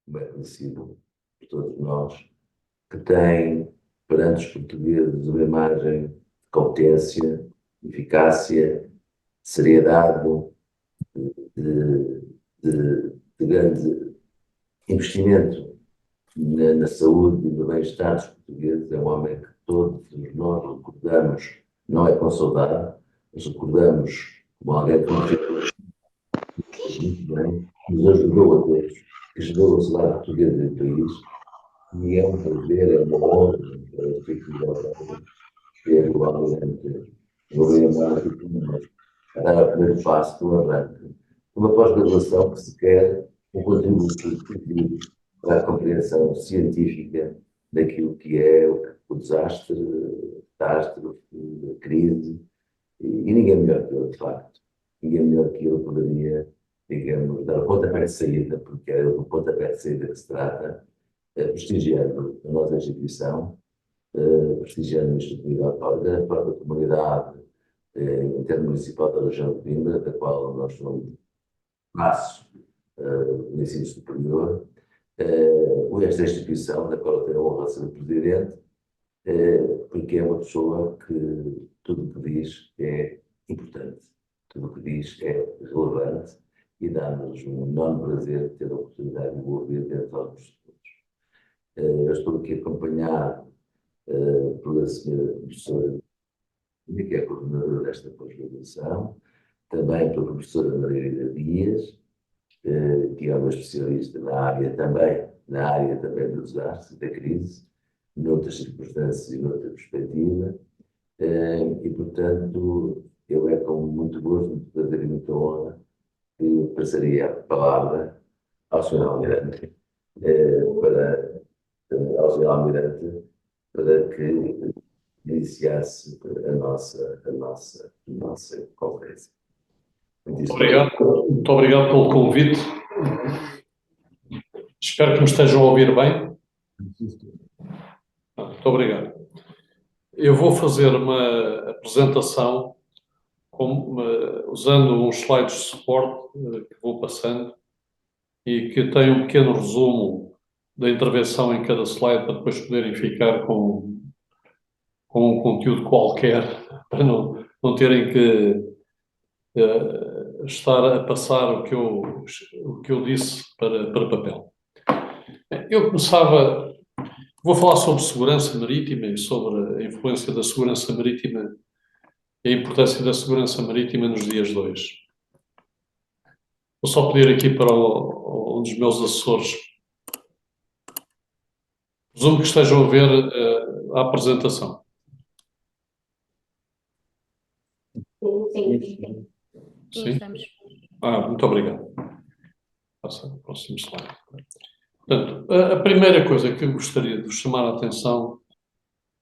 como é conhecido por todos nós, que tem perante os portugueses uma imagem de competência, eficácia, seriedade, de, de grande investimento na saúde e no bem-estar dos portugueses. É um homem que todos nós recordamos, não é com saudade, mas recordamos como alguém que nos fez muito bem, que nos ajudou a todos, que ajudou a sociedade portuguesa e o país. E é um prazer, é uma honra, é ter o Almirante Gouveia Marques a dar o primeiro passo do arranque. Uma pós-graduação que se quer um contributo positivo para a compreensão científica daquilo que é o desastre, a catástrofe, a crise, e ninguém melhor que ele, de facto. Ninguém melhor que ele poderia, digamos, dar o pontapé de saída, porque é do pontapé de saída que se trata, prestigiando a nossa instituição, prestigiando a instituição da própria comunidade intermunicipal da região de Coimbra, da qual nós somos passo no ensino superior, esta instituição, da qual eu tenho a honra de ser presidente, porque é uma pessoa que tudo o que diz é importante, tudo o que diz é relevante e dá-nos um enorme prazer ter a oportunidade de o ouvir dentro dos estudos. Eu estou aqui acompanhado pela senhora professora, que é coordenadora desta pós-graduação, também pela professora Maria Dias, que é uma especialista na área também do desastre, da crise, noutras circunstâncias e noutra perspectiva, e, portanto, eu é com muito gosto, muito prazer e muita honra que passaria a palavra ao Sr. Almirante, ao Sr. Almirante, para que iniciasse a nossa conferência. Muito obrigado pelo convite. Espero que me estejam a ouvir bem. Muito obrigado. Eu vou fazer uma apresentação usando uns slides de suporte que vou passando e que tem um pequeno resumo da intervenção em cada slide para depois poderem ficar com um conteúdo qualquer, para não terem que estar a passar o que eu disse para papel. Eu começava... Vou falar sobre segurança marítima e sobre a influência da segurança marítima e a importância da segurança marítima nos dias de hoje. Vou só pedir aqui para um dos meus assessores. Presumo que estejam a ver a apresentação. Sim? Muito obrigado. Passa ao próximo slide. Portanto, a primeira coisa que eu gostaria de chamar a atenção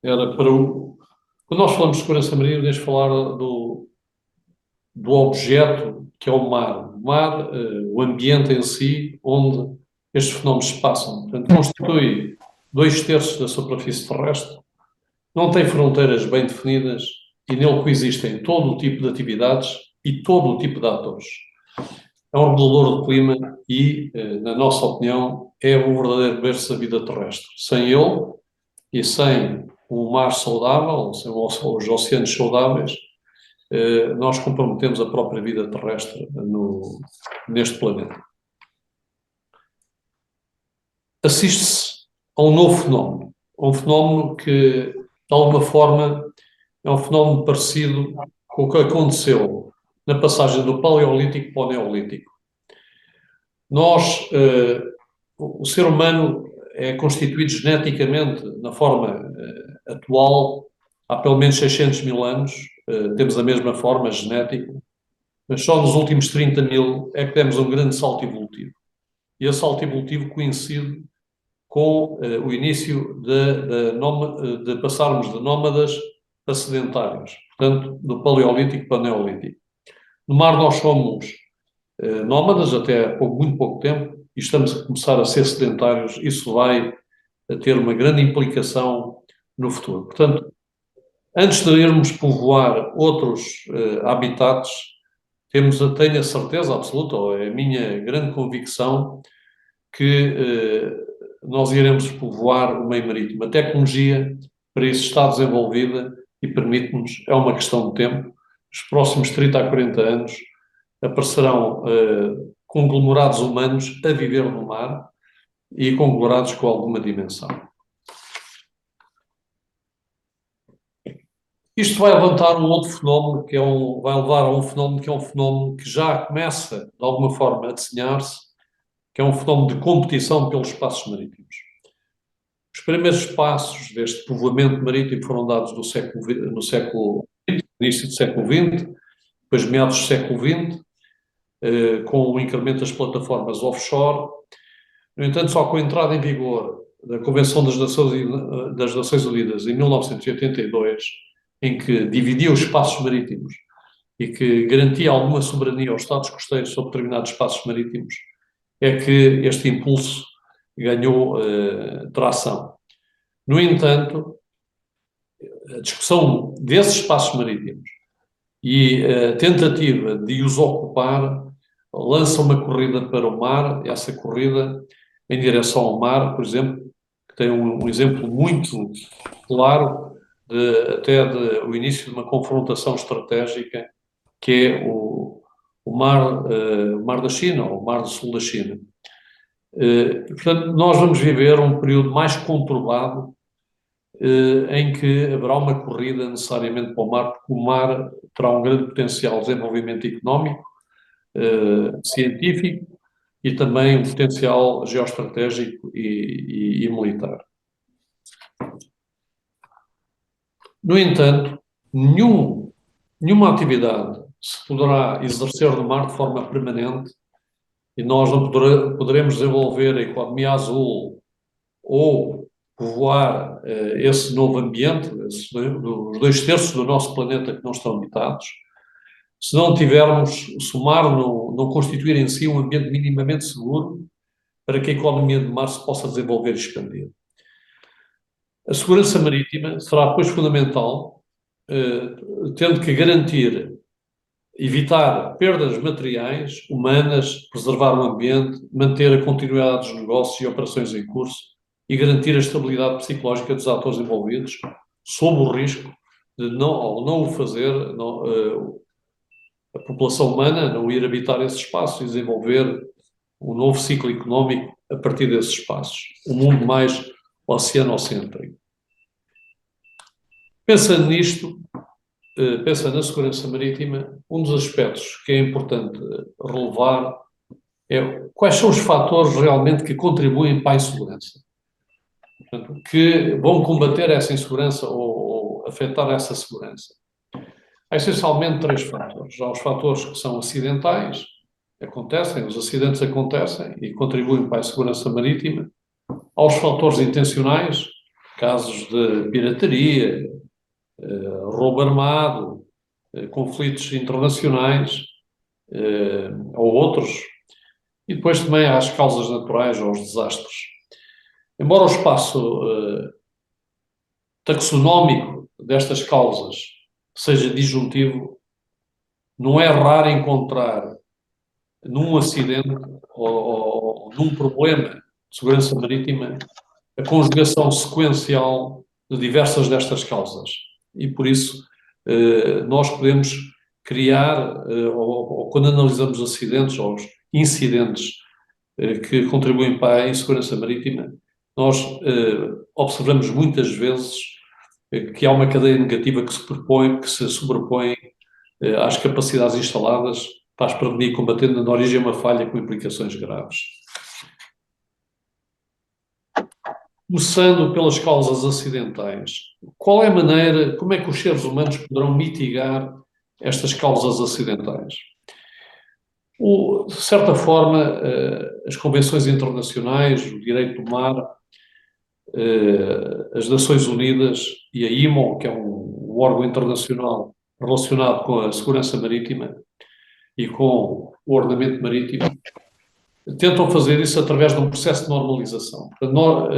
era para quando nós falamos de segurança marítima, devemos falar do objeto que é o mar. O mar, o ambiente em si, onde estes fenómenos se passam. Portanto, constitui 2/3 da superfície terrestre, não tem fronteiras bem definidas e nele coexistem todo o tipo de atividades e todo o tipo de atores. É um regulador do clima e, na nossa opinião, é o verdadeiro berço da vida terrestre. Sem ele e sem um mar saudável, sem os oceanos saudáveis, nós comprometemos a própria vida terrestre neste planeta. Assiste-se a um novo fenómeno que, de alguma forma, é um fenómeno parecido com o que aconteceu na passagem do Paleolítico para o Neolítico. O ser humano é constituído geneticamente, na forma atual, há pelo menos 600 mil anos, temos a mesma forma genética, mas só nos últimos 30 mil é que demos um grande salto evolutivo. E esse salto evolutivo coincide com o início de passarmos de nómadas a sedentários, portanto, do Paleolítico para o Neolítico. No mar nós somos nómadas até há muito pouco tempo e estamos a começar a ser sedentários. Isso vai ter uma grande implicação no futuro. Portanto, antes de irmos povoar outros habitats, tenho a certeza absoluta, ou é a minha grande convicção, que nós iremos povoar o meio marítimo. A tecnologia para isso está desenvolvida e permite-nos, é uma questão de tempo, nos próximos 30 a 40 anos aparecerão conglomerados humanos a viver no mar e conglomerados com alguma dimensão. Isto vai levantar um outro fenómeno, vai levar a um fenómeno que é um fenómeno que já começa, de alguma forma, a desenhar-se, que é um fenómeno de competição pelos espaços marítimos. Os primeiros passos deste povoamento marítimo foram dados no século XX, início do século XX, depois meados do século XX, com o incremento das plataformas offshore. No entanto, só com a entrada em vigor da Convenção das Nações Unidas em 1982, em que dividia os espaços marítimos e que garantia alguma soberania aos Estados costeiros sobre determinados espaços marítimos, é que este impulso ganhou tração. No entanto, a discussão desses espaços marítimos e a tentativa de os ocupar lança uma corrida para o mar, essa corrida em direção ao mar, por exemplo, que tem um exemplo muito claro até o início de uma confrontação estratégica, que é o mar da China, ou o mar do sul da China. Portanto, nós vamos viver um período mais conturbado em que haverá uma corrida necessariamente para o mar, porque o mar terá um grande potencial de desenvolvimento económico, científico e também um potencial geoestratégico e militar. No entanto, nenhuma atividade se poderá exercer no mar de forma permanente e nós não poderemos desenvolver a economia azul ou povoar esse novo ambiente, os 2/3 do nosso planeta que não estão habitados, se não tivermos, se o mar não constituir em si um ambiente minimamente seguro para que a economia do mar se possa desenvolver e expandir. A segurança marítima será, depois, fundamental, tendo que garantir, evitar perdas materiais, humanas, preservar o ambiente, manter a continuidade dos negócios e operações em curso e garantir a estabilidade psicológica dos atores envolvidos, sob o risco de, ao não o fazer, a população humana não ir habitar esse espaço e desenvolver um novo ciclo económico a partir desses espaços. Um mundo mais oceanocêntrico. Pensando nisto, pensando na segurança marítima, um dos aspectos que é importante relevar é quais são os fatores realmente que contribuem para a insegurança. Portanto, que vão combater essa insegurança ou afetar essa segurança. Há essencialmente 3 fatores. Há os fatores que são acidentais, os acidentes acontecem e contribuem para a segurança marítima. Há os fatores intencionais, casos de pirataria, roubo armado, conflitos internacionais ou outros. E depois também há as causas naturais ou os desastres. Embora o espaço taxonómico destas causas seja disjuntivo, não é raro encontrar num acidente ou num problema de segurança marítima a conjugação sequencial de diversas destas causas. E por isso nós podemos criar, ou quando analisamos acidentes ou os incidentes que contribuem para a insegurança marítima, nós observamos muitas vezes que há uma cadeia negativa que se sobrepõe às capacidades instaladas para as prevenir, combatendo na origem uma falha com implicações graves. Começando pelas causas acidentais, qual é a maneira, como é que os seres humanos poderão mitigar estas causas acidentais? De certa forma, as convenções internacionais, o direito do mar, as Nações Unidas e a IMO, que é um órgão internacional relacionado com a segurança marítima e com o ordenamento marítimo, tentam fazer isso através de um processo de normalização. Portanto,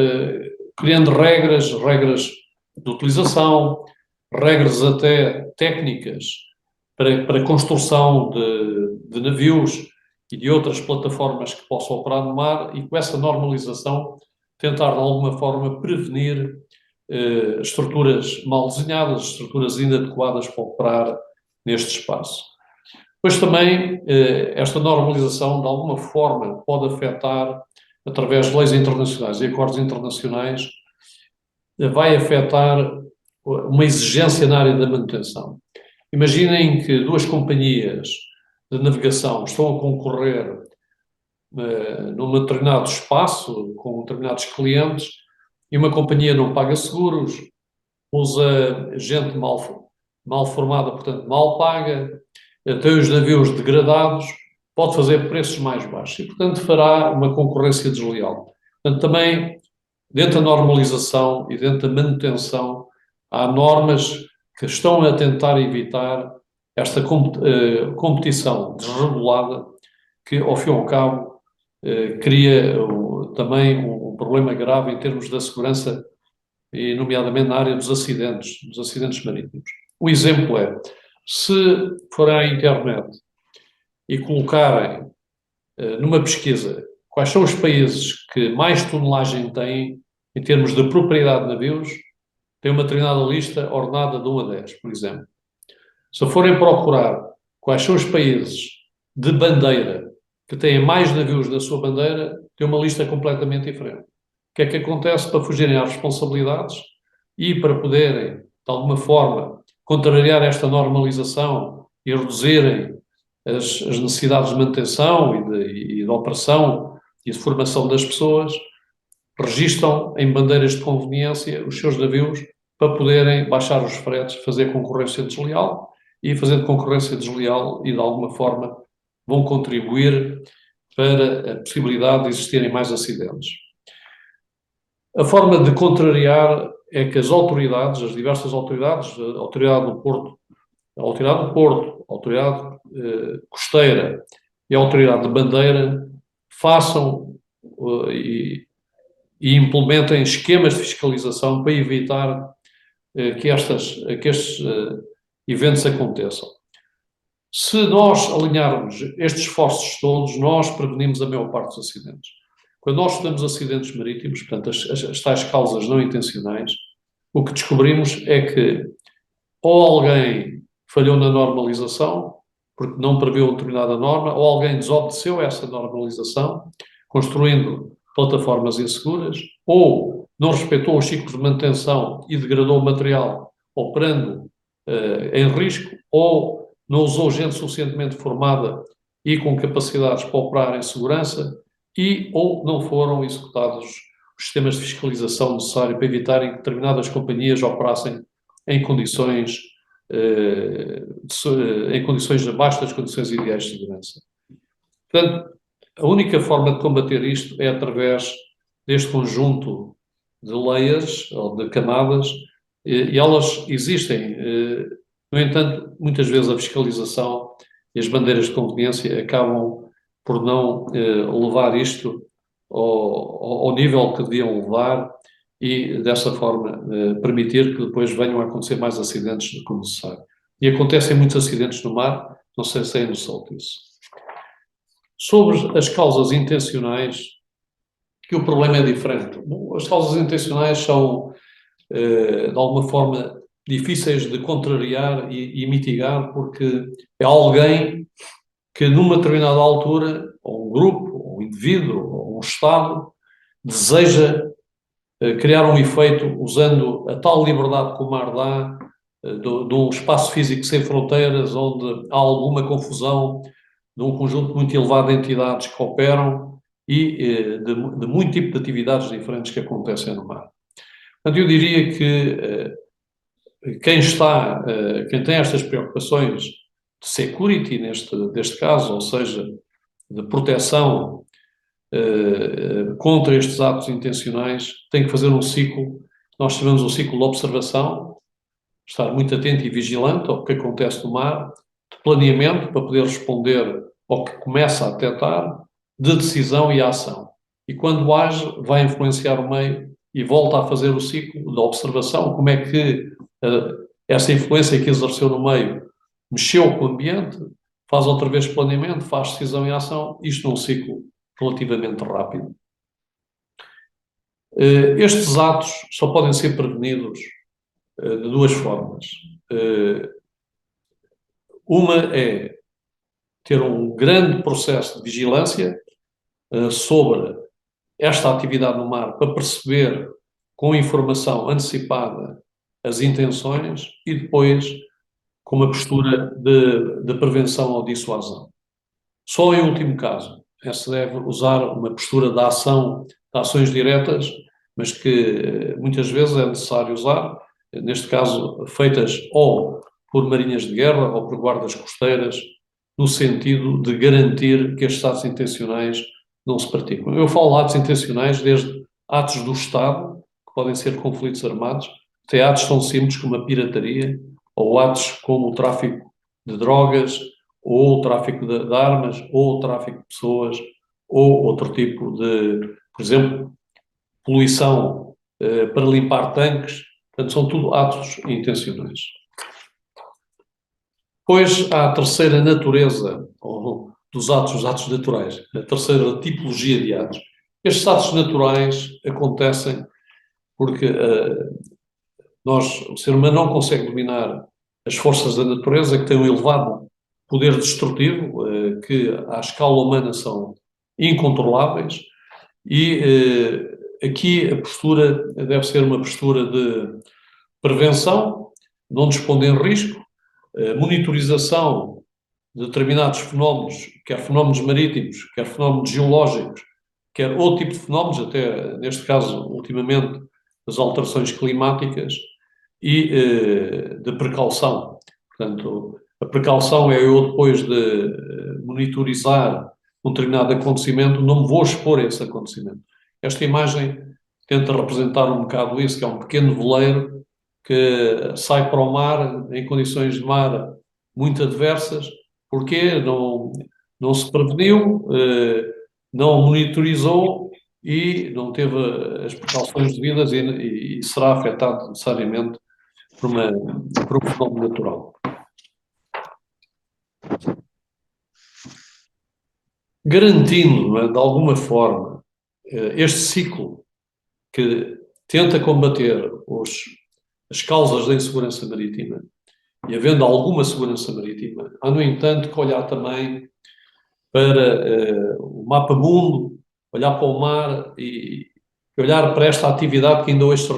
criando regras de utilização, regras até técnicas para a construção de navios e de outras plataformas que possam operar no mar, e com essa normalização tentar de alguma forma prevenir estruturas mal desenhadas, estruturas inadequadas para operar neste espaço. Pois também esta normalização de alguma forma pode afetar, através de leis internacionais e acordos internacionais, vai afetar uma exigência na área da manutenção. Imaginem que duas companhias de navegação estão a concorrer num determinado espaço, com determinados clientes, e uma companhia não paga seguros, usa gente mal formada, portanto mal paga, tem os navios degradados, pode fazer preços mais baixos e, portanto, fará uma concorrência desleal. Portanto, também, dentro da normalização e dentro da manutenção, há normas que estão a tentar evitar esta competição desregulada que, ao fim e ao cabo, cria também um problema grave em termos da segurança e, nomeadamente, na área dos acidentes marítimos. O exemplo é, se forem à internet e colocarem numa pesquisa quais são os países que mais tonelagem têm em termos de propriedade de navios, tem uma determinada lista ordenada de 1 a 10, por exemplo. Se forem procurar quais são os países de bandeira que têm mais navios na sua bandeira, tem uma lista completamente diferente. O que é que acontece para fugirem às responsabilidades e para poderem, de alguma forma, contrariar esta normalização e reduzirem as necessidades de manutenção e de operação e de formação das pessoas, registam em bandeiras de conveniência os seus navios para poderem baixar os fretes, fazer concorrência desleal, e fazendo concorrência desleal e de alguma forma vão contribuir para a possibilidade de existirem mais acidentes. A forma de contrariar é que as autoridades, as diversas autoridades, a autoridade do Porto, a autoridade costeira e a autoridade de bandeira façam e implementem esquemas de fiscalização para evitar que estes eventos aconteçam. Se nós alinharmos estes esforços todos, nós prevenimos a maior parte dos acidentes. Quando nós estudamos acidentes marítimos, portanto, as tais causas não intencionais, o que descobrimos é que ou alguém falhou na normalização, porque não previu determinada norma, ou alguém desobedeceu a essa normalização, construindo plataformas inseguras, ou não respeitou os ciclos de manutenção e degradou o material, operando em risco, ou não usou gente suficientemente formada e com capacidades para operar em segurança, ou não foram executados os sistemas de fiscalização necessários para evitarem que determinadas companhias operassem em condições abaixo das condições ideais de segurança. Portanto, a única forma de combater isto é através deste conjunto de layers, ou de camadas, e elas existem. No entanto, muitas vezes a fiscalização e as bandeiras de conveniência acabam por não levar isto ao nível que deviam levar e, dessa forma, permitir que depois venham a acontecer mais acidentes do que necessário. E acontecem muitos acidentes no mar, não sei se é noção disso. Sobre as causas intencionais, que o problema é diferente. Bom, as causas intencionais são, de alguma forma, difíceis de contrariar e mitigar, porque é alguém que, numa determinada altura, ou um grupo, ou um indivíduo, ou um Estado, deseja criar um efeito usando a tal liberdade que o mar dá, de um espaço físico sem fronteiras, onde há alguma confusão, de um conjunto muito elevado de entidades que operam e de muito tipo de atividades diferentes que acontecem no mar. Portanto, eu diria que quem tem estas preocupações de security neste caso, ou seja, de proteção contra estes atos intencionais, tem que fazer um ciclo, nós chamamos o ciclo de observação, estar muito atento e vigilante ao que acontece no mar, de planeamento para poder responder ao que começa a detectar, de decisão e ação. E quando age, vai influenciar o meio e volta a fazer o ciclo da observação, como é que essa influência que exerceu no meio mexeu com o ambiente, faz outra vez planeamento, faz decisão e ação, isto num ciclo relativamente rápido. Estes atos só podem ser prevenidos de duas formas. Uma é ter um grande processo de vigilância sobre esta atividade no mar para perceber com informação antecipada as intenções e depois com uma postura de prevenção ou dissuasão. Só em último caso se deve usar uma postura de ação, de ações diretas, mas que muitas vezes é necessário usar, neste caso feitas ou por marinhas de guerra ou por guardas costeiras, no sentido de garantir que estes atos intencionais não se praticam. Eu falo de atos intencionais desde atos do Estado, que podem ser conflitos armados, até atos tão simples como a pirataria, ou atos como o tráfico de drogas, ou o tráfico de armas, ou o tráfico de pessoas, ou outro tipo de, por exemplo, poluição para limpar tanques. Portanto, são tudo atos intencionais. Depois há a terceira natureza dos atos, os atos naturais, a terceira tipologia de atos. Estes atos naturais acontecem porque o ser humano não consegue dominar as forças da natureza que têm um elevado poder destrutivo, que à escala humana são incontroláveis, e aqui a postura deve ser uma postura de prevenção, não dispondo em risco, monitorização de determinados fenómenos, quer fenómenos marítimos, quer fenómenos geológicos, quer outro tipo de fenómenos, até neste caso, ultimamente, as alterações climáticas, e de precaução. Portanto, a precaução é eu, depois de monitorizar um determinado acontecimento, não me vou expor a esse acontecimento. Esta imagem tenta representar um bocado isso, que é um pequeno veleiro que sai para o mar em condições de mar muito adversas, porque não se preveniu, não monitorizou e não teve as precauções devidas e será afetado necessariamente por um fenómeno natural. Garantindo, de alguma forma, este ciclo que tenta combater as causas da insegurança marítima, e havendo alguma segurança marítima, há, no entanto, que olhar também para o mapa mundo, olhar para o mar e olhar para esta atividade que ainda hoje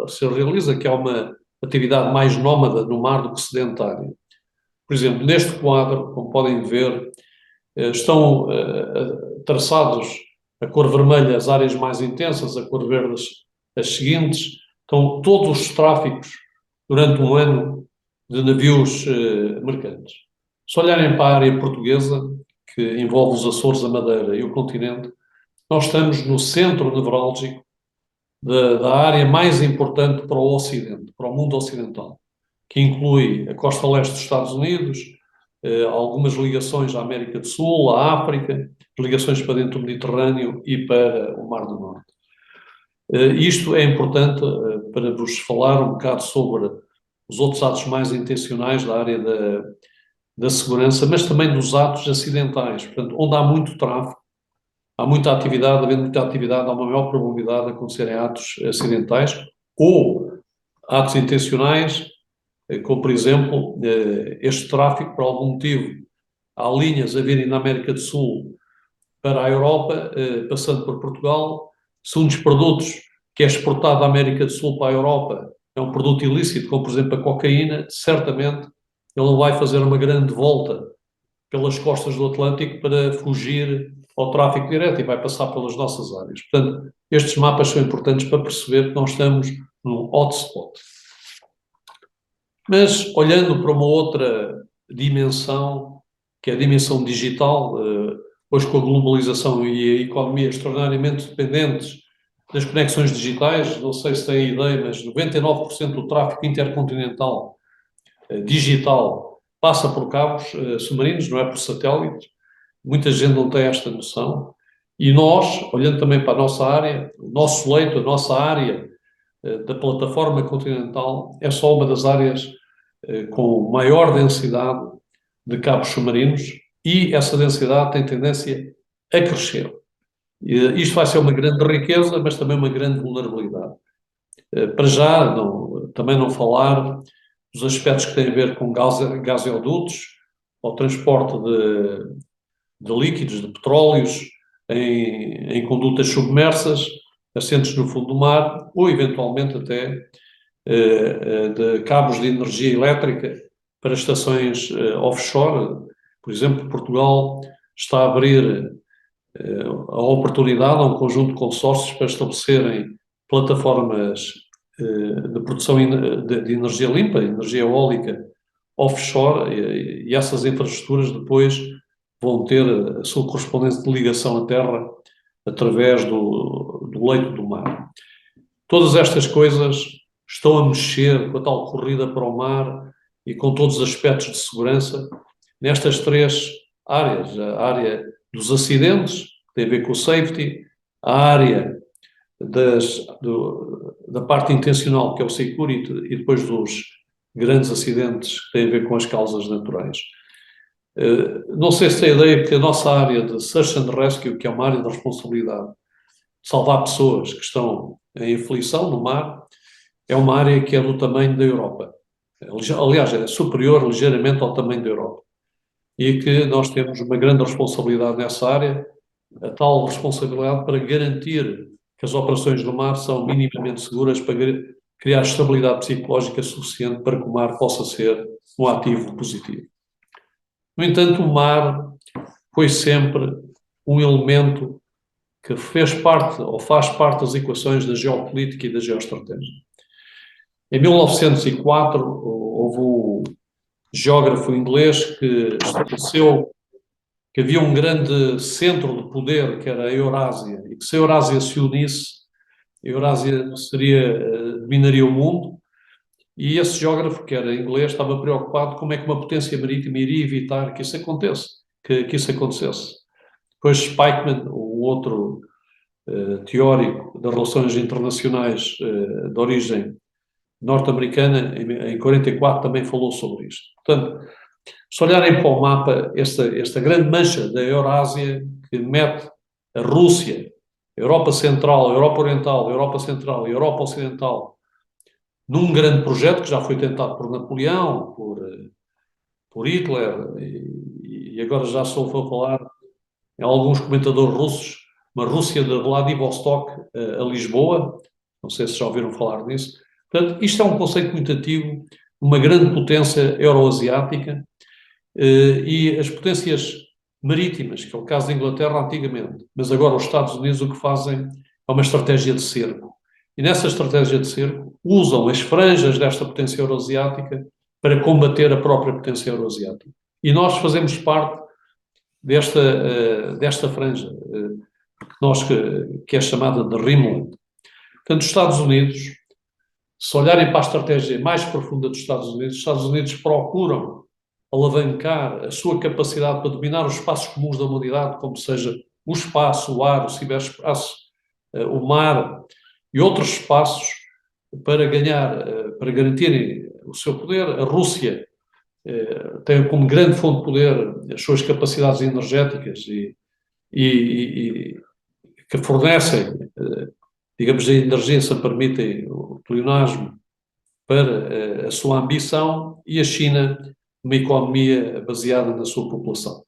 se realiza, que é uma atividade mais nómada no mar do que sedentária. Por exemplo, neste quadro, como podem ver, estão traçados a cor vermelha as áreas mais intensas, a cor verde as seguintes. Estão todos os tráficos durante um ano de navios mercantes. Se olharem para a área portuguesa, que envolve os Açores, a Madeira e o continente, nós estamos no centro nevrálgico da área mais importante para o Ocidente, para o mundo ocidental, que inclui a costa leste dos Estados Unidos, algumas ligações à América do Sul, à África, ligações para dentro do Mediterrâneo e para o Mar do Norte. Isto é importante para vos falar um bocado sobre os outros atos mais intencionais da área da segurança, mas também dos atos acidentais, portanto, onde há muito tráfego, há muita atividade, havendo muita atividade, há uma maior probabilidade de acontecerem atos acidentais ou atos intencionais, como, por exemplo, este tráfico, por algum motivo, há linhas a virem da América do Sul para a Europa, passando por Portugal. Se um dos produtos que é exportado da América do Sul para a Europa é um produto ilícito, como, por exemplo, a cocaína, certamente ele não vai fazer uma grande volta pelas costas do Atlântico para fugir ao tráfico direto e vai passar pelas nossas áreas. Portanto, estes mapas são importantes para perceber que nós estamos num hotspot. Mas, olhando para uma outra dimensão, que é a dimensão digital, hoje com a globalização e a economia extraordinariamente dependentes das conexões digitais, não sei se têm ideia, mas 99% do tráfego intercontinental digital passa por cabos submarinos, não é por satélites. Muita gente não tem esta noção. E nós, olhando também para a nossa área, o nosso leito, a nossa área da plataforma continental, é só uma das áreas com maior densidade de cabos submarinos e essa densidade tem tendência a crescer. Isto vai ser uma grande riqueza, mas também uma grande vulnerabilidade. Para já, também não falar dos aspectos que têm a ver com gasodutos, ao transporte de líquidos, de petróleos, em condutas submersas, assentes no fundo do mar, ou eventualmente até de cabos de energia elétrica para estações offshore. Por exemplo, Portugal está a abrir a oportunidade a um conjunto de consórcios para estabelecerem plataformas de produção de energia limpa, energia eólica offshore, e essas infraestruturas depois vão ter a sua correspondente de ligação à terra através do leito do mar. Todas estas coisas estão a mexer com a tal corrida para o mar e com todos os aspectos de segurança nestas três áreas. A área dos acidentes, que tem a ver com o safety, a área da parte intencional, que é o security, e depois dos grandes acidentes, que têm a ver com as causas naturais. Não sei se tem ideia, porque a nossa área de Search and Rescue, que é uma área de responsabilidade de salvar pessoas que estão em aflição no mar, é uma área que é do tamanho da Europa. Aliás, é superior ligeiramente ao tamanho da Europa. E que nós temos uma grande responsabilidade nessa área, a tal responsabilidade para garantir que as operações do mar são minimamente seguras, para criar estabilidade psicológica suficiente para que o mar possa ser um ativo positivo. No entanto, o mar foi sempre um elemento que fez parte ou faz parte das equações da geopolítica e da geoestratégia. Em 1904, houve um geógrafo inglês que estabeleceu que havia um grande centro de poder, que era a Eurásia, e que se a Eurásia se unisse, a Eurásia dominaria o mundo, e esse geógrafo, que era inglês, estava preocupado como é que uma potência marítima iria evitar que isso acontecesse. Depois Spikeman, um outro teórico das relações internacionais de origem norte-americana, em 44 também falou sobre isto. Portanto, se olharem para o mapa, esta grande mancha da Eurásia, que mete a Rússia, a Europa Central, a Europa Oriental, a Europa Central e a Europa Ocidental num grande projeto que já foi tentado por Napoleão, por Hitler, e agora já sou a falar em alguns comentadores russos, uma Rússia de Vladivostok a Lisboa, não sei se já ouviram falar nisso. Portanto, isto é um conceito muito antigo, uma grande potência euroasiática, e as potências marítimas, que é o caso da Inglaterra antigamente, mas agora os Estados Unidos o que fazem é uma estratégia de cerco. E nessa estratégia de cerco usam as franjas desta potência euroasiática para combater a própria potência euroasiática. E nós fazemos parte desta franja, que é chamada de Rimland. Portanto, os Estados Unidos, se olharem para a estratégia mais profunda dos Estados Unidos procuram alavancar a sua capacidade para dominar os espaços comuns da humanidade, como seja o espaço, o ar, o ciberespaço, o mar e outros espaços, para garantirem o seu poder. A Rússia tem como grande fonte de poder as suas capacidades energéticas e que fornecem, digamos, a energia, se permitem o pleonasmo, para a sua ambição, e a China, uma economia baseada na sua população.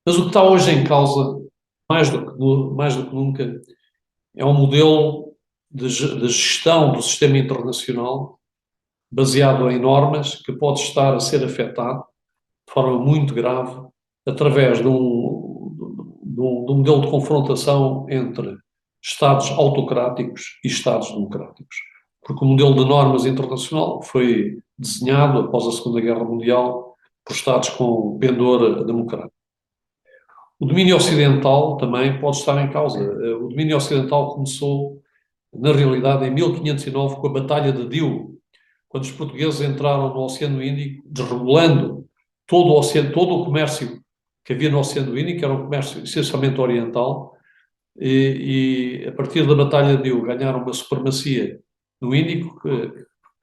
Mas o que está hoje em causa, mais do que nunca, é um modelo de gestão do sistema internacional baseado em normas que pode estar a ser afetado de forma muito grave através de um modelo de confrontação entre Estados autocráticos e Estados democráticos. Porque o modelo de normas internacional foi desenhado após a Segunda Guerra Mundial por Estados com pendor democrático. O domínio ocidental também pode estar em causa. O domínio ocidental começou, na realidade, em 1509, com a Batalha de Diu, quando os portugueses entraram no Oceano Índico, desregulando todo o comércio que havia no Oceano Índico, que era um comércio essencialmente oriental, e a partir da Batalha de Diu ganharam uma supremacia no Índico,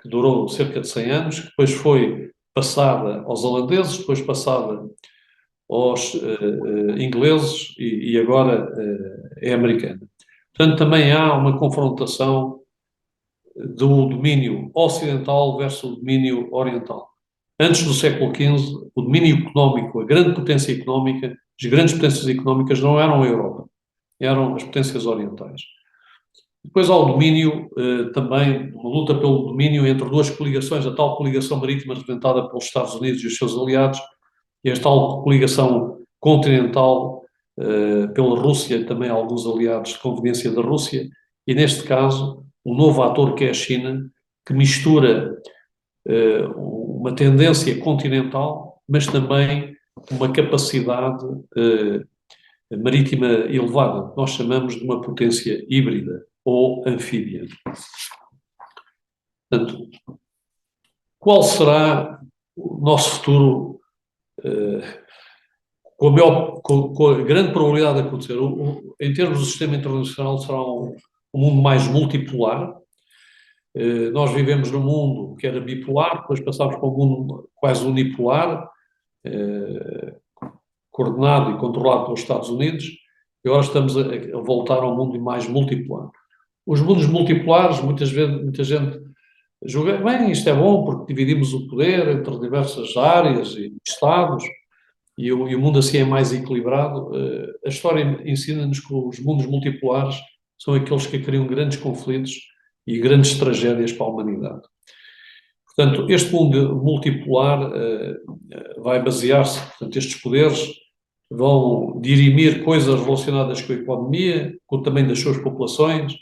que durou cerca de 100 anos, que depois foi passada aos holandeses, depois passada aos ingleses e agora é americana. Portanto, também há uma confrontação do domínio ocidental versus o domínio oriental. Antes do século XV, o domínio económico, a grande potência económica, as grandes potências económicas não eram a Europa, eram as potências orientais. Depois há o domínio, também, uma luta pelo domínio entre duas coligações, a tal coligação marítima representada pelos Estados Unidos e os seus aliados, e a tal coligação continental pela Rússia e também alguns aliados de conveniência da Rússia, e neste caso, um novo ator que é a China, que mistura uma tendência continental, mas também uma capacidade marítima elevada. Nós chamamos de uma potência híbrida ou anfíbia. Portanto, qual será o nosso futuro com a grande probabilidade de acontecer? Em termos do sistema internacional, será um mundo mais multipolar. Nós vivemos num mundo que era bipolar, depois passámos para um mundo quase unipolar, coordenado e controlado pelos Estados Unidos, e agora estamos a voltar a um mundo mais multipolar. Os mundos multipolares, muitas vezes, muita gente julga, bem, isto é bom porque dividimos o poder entre diversas áreas e estados, e o mundo assim é mais equilibrado. A história ensina-nos que os mundos multipolares são aqueles que criam grandes conflitos e grandes tragédias para a humanidade. Portanto, este mundo multipolar vai basear-se, portanto, estes poderes vão dirimir coisas relacionadas com a economia, com o tamanho das suas populações,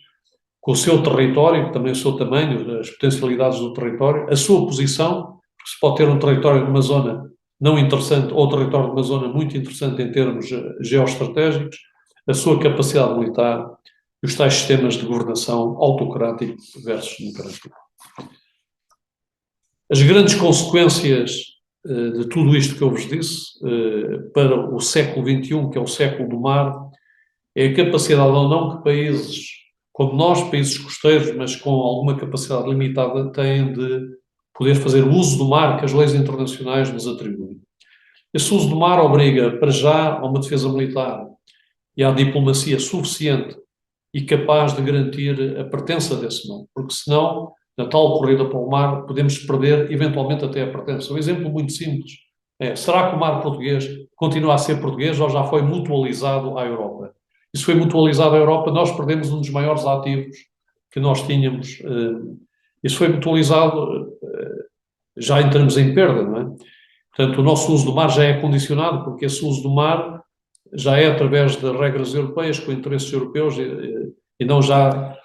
com o seu território, também o seu tamanho, as potencialidades do território, a sua posição, porque se pode ter um território numa zona não interessante ou um território de uma zona muito interessante em termos geoestratégicos, a sua capacidade militar e os tais sistemas de governação autocrático versus democrático. As grandes consequências de tudo isto que eu vos disse para o século XXI, que é o século do mar, é a capacidade ou não que países como nós, países costeiros, mas com alguma capacidade limitada, têm de poder fazer uso do mar que as leis internacionais nos atribuem. Esse uso do mar obriga, para já, a uma defesa militar e à diplomacia suficiente e capaz de garantir a pertença desse mar, porque senão, na tal corrida para o mar, podemos perder eventualmente até a pertença. Um exemplo muito simples é, será que o mar português continua a ser português ou já foi mutualizado à Europa? E se foi mutualizado à Europa, nós perdemos um dos maiores ativos que nós tínhamos. Isso foi mutualizado, já entramos em perda, não é? Portanto, o nosso uso do mar já é condicionado, porque esse uso do mar já é através de regras europeias, com interesses europeus, e não já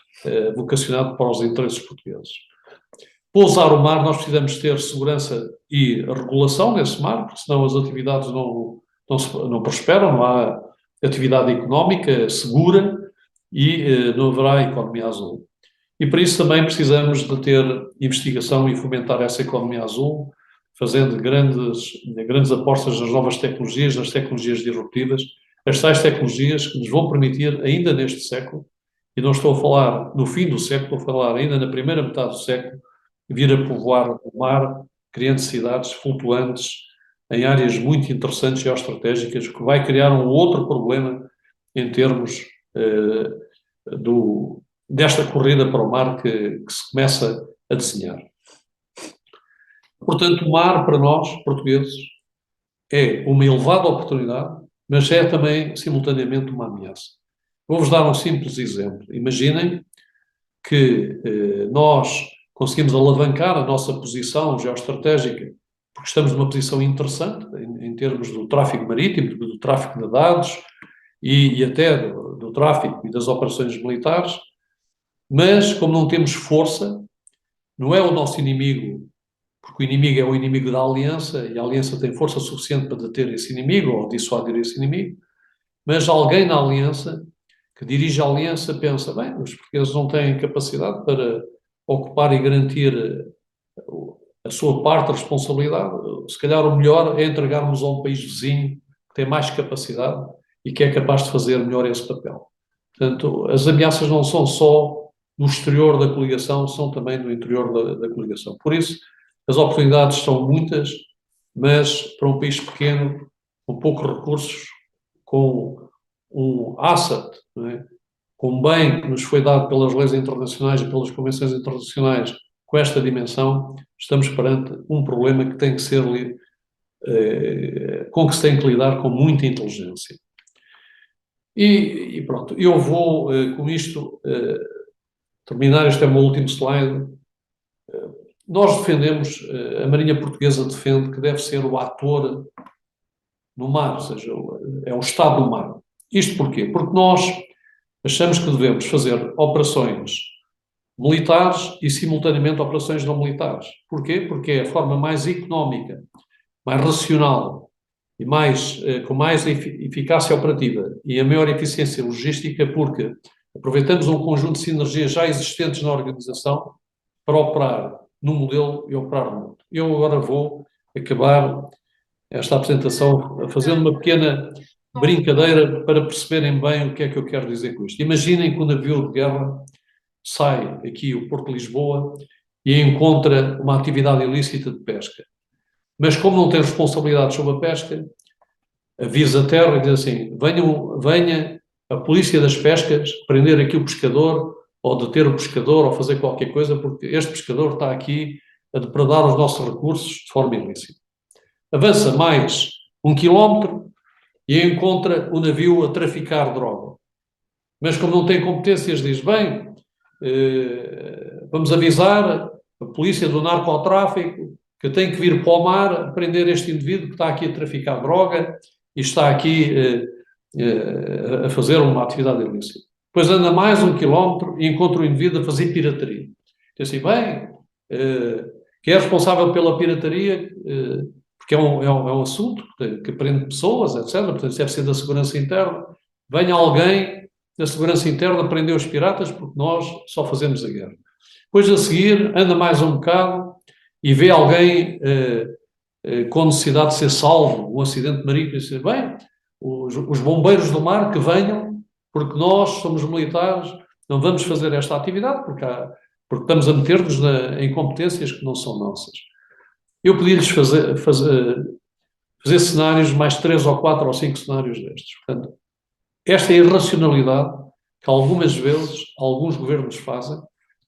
vocacionado para os interesses portugueses. Para usar o mar, nós precisamos ter segurança e regulação nesse mar, porque senão as atividades não prosperam, não há atividade económica segura e não haverá economia azul. E para isso também precisamos de ter investigação e fomentar essa economia azul, fazendo grandes apostas nas novas tecnologias, nas tecnologias disruptivas, as tais tecnologias que nos vão permitir, ainda neste século, e não estou a falar no fim do século, estou a falar ainda na primeira metade do século, vir a povoar o mar, criando cidades flutuantes em áreas muito interessantes e geoestratégicas, que vai criar um outro problema em termos desta corrida para o mar que se começa a desenhar. Portanto, o mar, para nós, portugueses, é uma elevada oportunidade, mas é também, simultaneamente, uma ameaça. Vou-vos dar um simples exemplo. Imaginem que nós conseguimos alavancar a nossa posição geoestratégica, porque estamos numa posição interessante em termos do tráfego marítimo, do tráfego de dados e até do tráfego e das operações militares, mas como não temos força, não é o nosso inimigo, porque o inimigo é o inimigo da aliança e a aliança tem força suficiente para deter esse inimigo ou dissuadir esse inimigo, mas alguém na aliança que dirige a aliança pensa, bem, os portugueses não têm capacidade para ocupar e garantir a sua parte da responsabilidade, se calhar o melhor é entregarmos a um país vizinho que tem mais capacidade e que é capaz de fazer melhor esse papel. Portanto, as ameaças não são só no exterior da coligação, são também no interior da coligação. Por isso, as oportunidades são muitas, mas para um país pequeno, com poucos recursos, com um asset, não é? Com um bem que nos foi dado pelas leis internacionais e pelas convenções internacionais, com esta dimensão, estamos perante um problema que tem que ser com que se tem que lidar com muita inteligência. E pronto, eu vou com isto terminar. Este é o meu último slide. Nós defendemos, a Marinha Portuguesa defende que deve ser o ator no mar, ou seja, é o Estado do mar. Isto porquê? Porque nós achamos que devemos fazer operações militares e, simultaneamente, operações não militares. Porquê? Porque é a forma mais económica, mais racional e com mais eficácia operativa e a maior eficiência logística, porque aproveitamos um conjunto de sinergias já existentes na organização para operar no modelo e operar no mundo. Eu agora vou acabar esta apresentação fazendo uma pequena brincadeira para perceberem bem o que é que eu quero dizer com isto. Imaginem que um navio de guerra sai aqui o Porto de Lisboa e encontra uma atividade ilícita de pesca. Mas como não tem responsabilidade sobre a pesca, avisa a terra e diz assim: venha a polícia das pescas prender aqui o pescador, ou deter o pescador, ou fazer qualquer coisa, porque este pescador está aqui a depredar os nossos recursos de forma ilícita. Avança mais 1 quilómetro e encontra o navio a traficar droga. Mas como não tem competências, diz: bem, vamos avisar a polícia do narcotráfico que tem que vir para o mar prender este indivíduo que está aqui a traficar droga e está aqui a fazer uma atividade ilícita. Depois anda mais 1 quilómetro e encontra o indivíduo a fazer pirataria. Diz assim: bem, quem é responsável pela pirataria, porque é um assunto que prende pessoas, etc., portanto deve ser da segurança interna, venha alguém da segurança interna prender os piratas, porque nós só fazemos a guerra. Depois, a seguir, anda mais um bocado e vê alguém com necessidade de ser salvo, um acidente marítimo, e diz: bem, os bombeiros do mar que venham, porque nós somos militares, não vamos fazer esta atividade, porque estamos a meter-nos em competências que não são nossas. Eu pedi-lhes fazer cenários, mais 3 ou 4 ou 5 cenários destes. Portanto, esta é a irracionalidade que algumas vezes alguns governos fazem,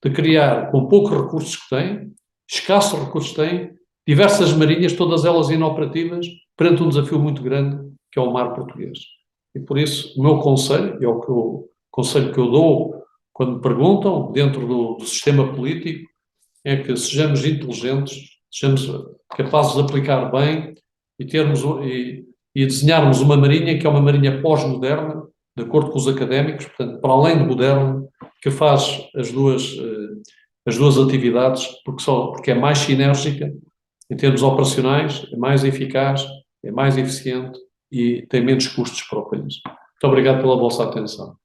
de criar, com poucos recursos que têm, escassos recursos que têm, diversas marinhas, todas elas inoperativas, perante um desafio muito grande, que é o mar português. E por isso, o meu conselho, o conselho que eu dou quando me perguntam, dentro do sistema político, é que sejamos inteligentes, sejamos capazes de aplicar bem e desenharmos uma marinha que é uma marinha pós-moderna, de acordo com os académicos, portanto, para além de moderno, que faz as duas atividades, porque é mais sinérgica em termos operacionais, é mais eficaz, é mais eficiente e tem menos custos para o país. Muito obrigado pela vossa atenção.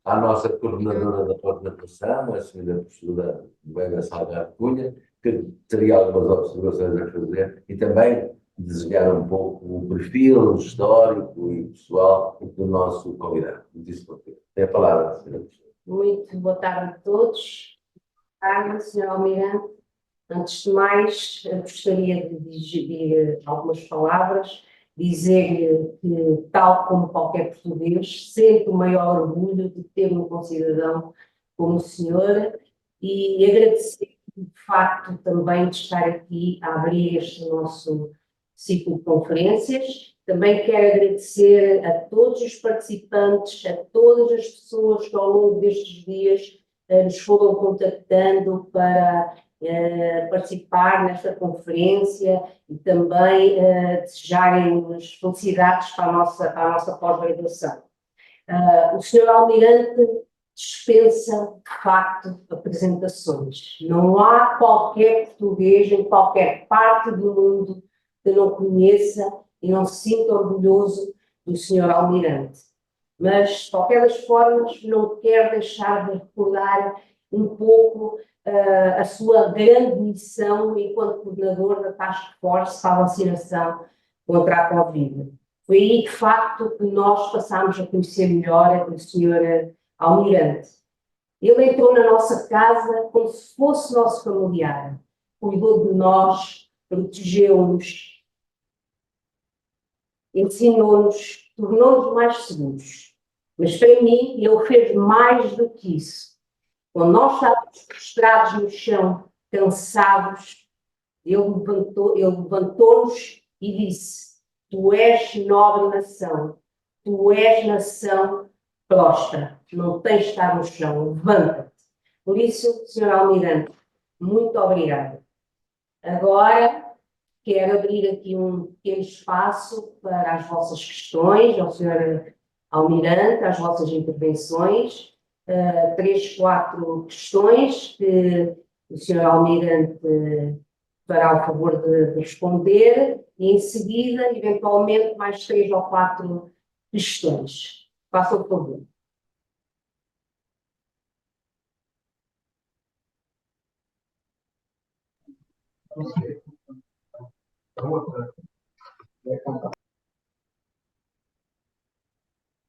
À nossa coordenadora da coordenação, a senhora professora Nogueira Salgado Cunha, que teria algumas observações a fazer e também desenhar um pouco o perfil histórico e pessoal do nosso convidado. Tem a palavra, senhora professora. Muito boa tarde a todos. Carmen, Sr. Almirante, antes de mais, gostaria de dirigir algumas palavras, dizer-lhe que, tal como qualquer português, sinto o maior orgulho de ter um concidadão como o senhor e agradecer de facto também de estar aqui a abrir este nosso ciclo de conferências. Também quero agradecer a todos os participantes, a todas as pessoas que ao longo destes dias nos foram contactando para participar nesta conferência e também desejarem-nos felicidades para a nossa pós-graduação. O Sr. Almirante dispensa, de facto, apresentações. Não há qualquer português em qualquer parte do mundo que não conheça e não se sinta orgulhoso do Sr. Almirante. Mas, de qualquer das formas, não quero deixar de recordar um pouco a sua grande missão enquanto coordenador da Task Force para a vacinação contra a Covid. Foi aí, de facto, que nós passámos a conhecer melhor o Sr. Almirante. Ele entrou na nossa casa como se fosse nosso familiar, cuidou de nós, protegeu-nos, ensinou-nos, tornou-nos mais seguros. Mas para mim, ele fez mais do que isso. Quando nós estávamos prostrados no chão, cansados, ele levantou-nos e disse: Tu és nobre nação, tu és nação próspera, não tens de estar no chão, levanta-te. Por isso, Sr. Almirante, muito obrigada. Agora, quero abrir aqui um pequeno espaço para as vossas questões, ao Sr. Almirante, às vossas intervenções. 3, 4 questões que o Sr. Almirante fará o favor de responder e, em seguida, eventualmente, mais 3 ou 4 questões. Faça o favor.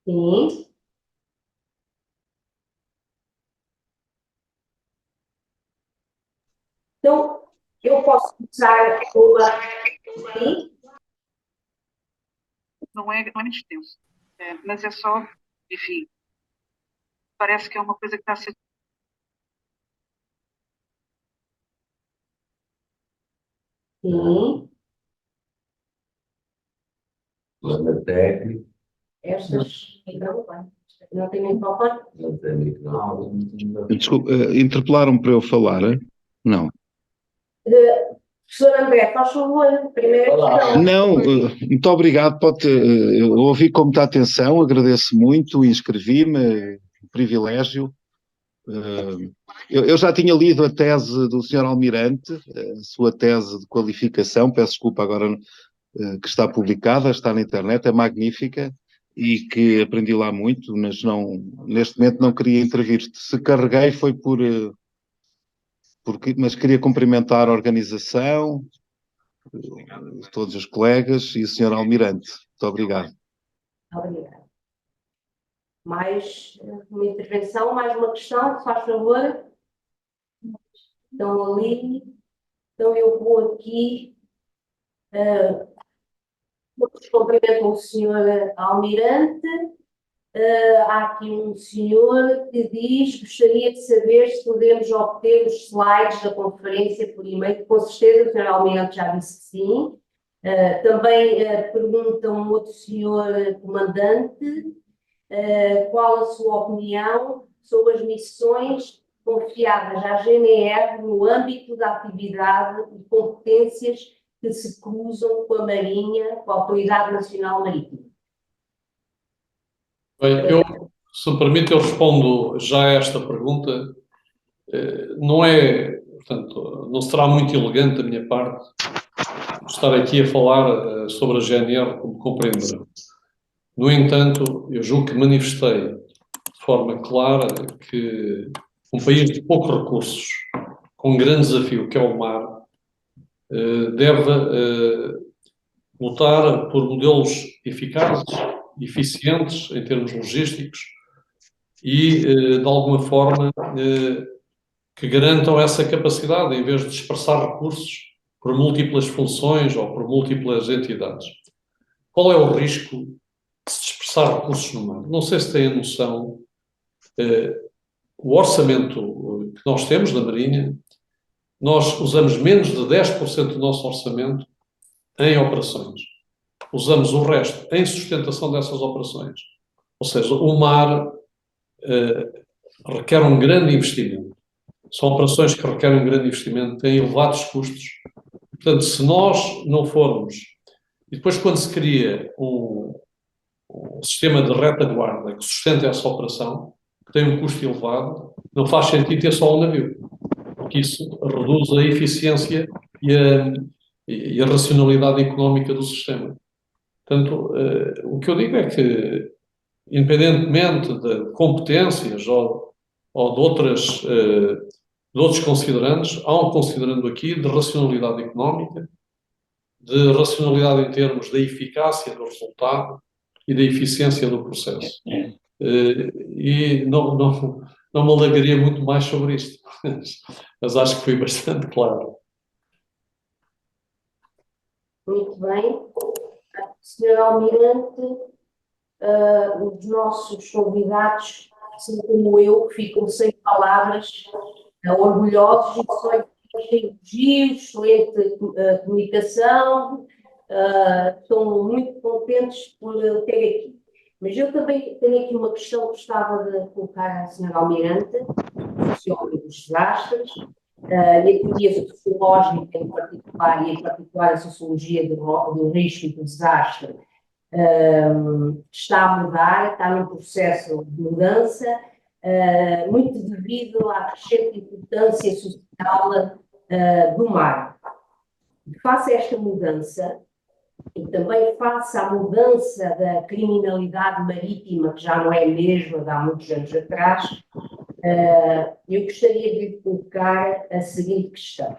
Sim. Então, eu posso começar com a... Sim? Não é muito extenso, mas é só, enfim, parece que é uma coisa que está a ser... Sim. Problema técnico, Estas... Não tem microfone? não tem microfone. Desculpa, interpelaram para eu falar? Não. Professor André, faz favor, primeira questão. Não, muito obrigado. Eu ouvi com muita atenção, agradeço muito, inscrevi-me, um privilégio. Eu já tinha lido a tese do Sr. Almirante, a sua tese de qualificação, peço desculpa agora que está publicada, está na internet, é magnífica e que aprendi lá muito, mas neste momento não queria intervir. Se carreguei foi mas queria cumprimentar a organização, todos os colegas e o Sr. Almirante. Muito obrigado. Obrigada. Mais uma intervenção, mais uma questão, se faz favor. Então, ali, então eu vou aqui, cumprimento o Sr. Almirante. Há aqui um senhor que diz: gostaria de saber se podemos obter os slides da conferência por e-mail. Com certeza, o Sr. Almirante já disse que sim. Também pergunta um outro senhor comandante qual a sua opinião sobre as missões confiadas à GNR no âmbito da atividade e competências que se cruzam com a Marinha, com a Autoridade Nacional Marítima. Bem, se me permite, eu respondo já a esta pergunta. Não é, portanto, não será muito elegante da minha parte estar aqui a falar sobre a GNR, como compreenderão. No entanto, eu julgo que manifestei de forma clara que um país de poucos recursos, com um grande desafio que é o mar, deve lutar por modelos eficazes, eficientes em termos logísticos e, de alguma forma, que garantam essa capacidade, em vez de dispersar recursos por múltiplas funções ou por múltiplas entidades. Qual é o risco de se dispersar recursos no mar? Não sei se têm a noção, o orçamento que nós temos na Marinha, nós usamos menos de 10% do nosso orçamento em operações. Usamos o resto em sustentação dessas operações. Ou seja, o mar requer um grande investimento. São operações que requerem um grande investimento, têm elevados custos. Portanto, se nós não formos... E depois, quando se cria um sistema de retaguarda que sustenta essa operação, que tem um custo elevado, não faz sentido ter só um navio, porque isso reduz a eficiência e a racionalidade económica do sistema. Portanto, o que eu digo é que, independentemente de competências ou de outros considerandos, há um considerando aqui de racionalidade económica, de racionalidade em termos da eficácia do resultado e da eficiência do processo. E não me alagaria muito mais sobre isto, mas acho que fui bastante claro. Muito bem. Senhor Almirante, os nossos convidados, assim como eu, ficam sem palavras, orgulhosos e só elogios, excelente comunicação, estão muito contentes por ter aqui. Mas eu também tenho aqui uma questão que gostava de colocar à senhora Almirante, sobre os desastres, e a teoria sociológica em particular, e em particular a sociologia do risco e do desastre, está a mudar, está num processo de mudança, muito devido à crescente importância social do mar. Face a esta mudança, e também face à mudança da criminalidade marítima, que já não é a mesma de há muitos anos atrás, eu gostaria de lhe colocar a seguinte questão.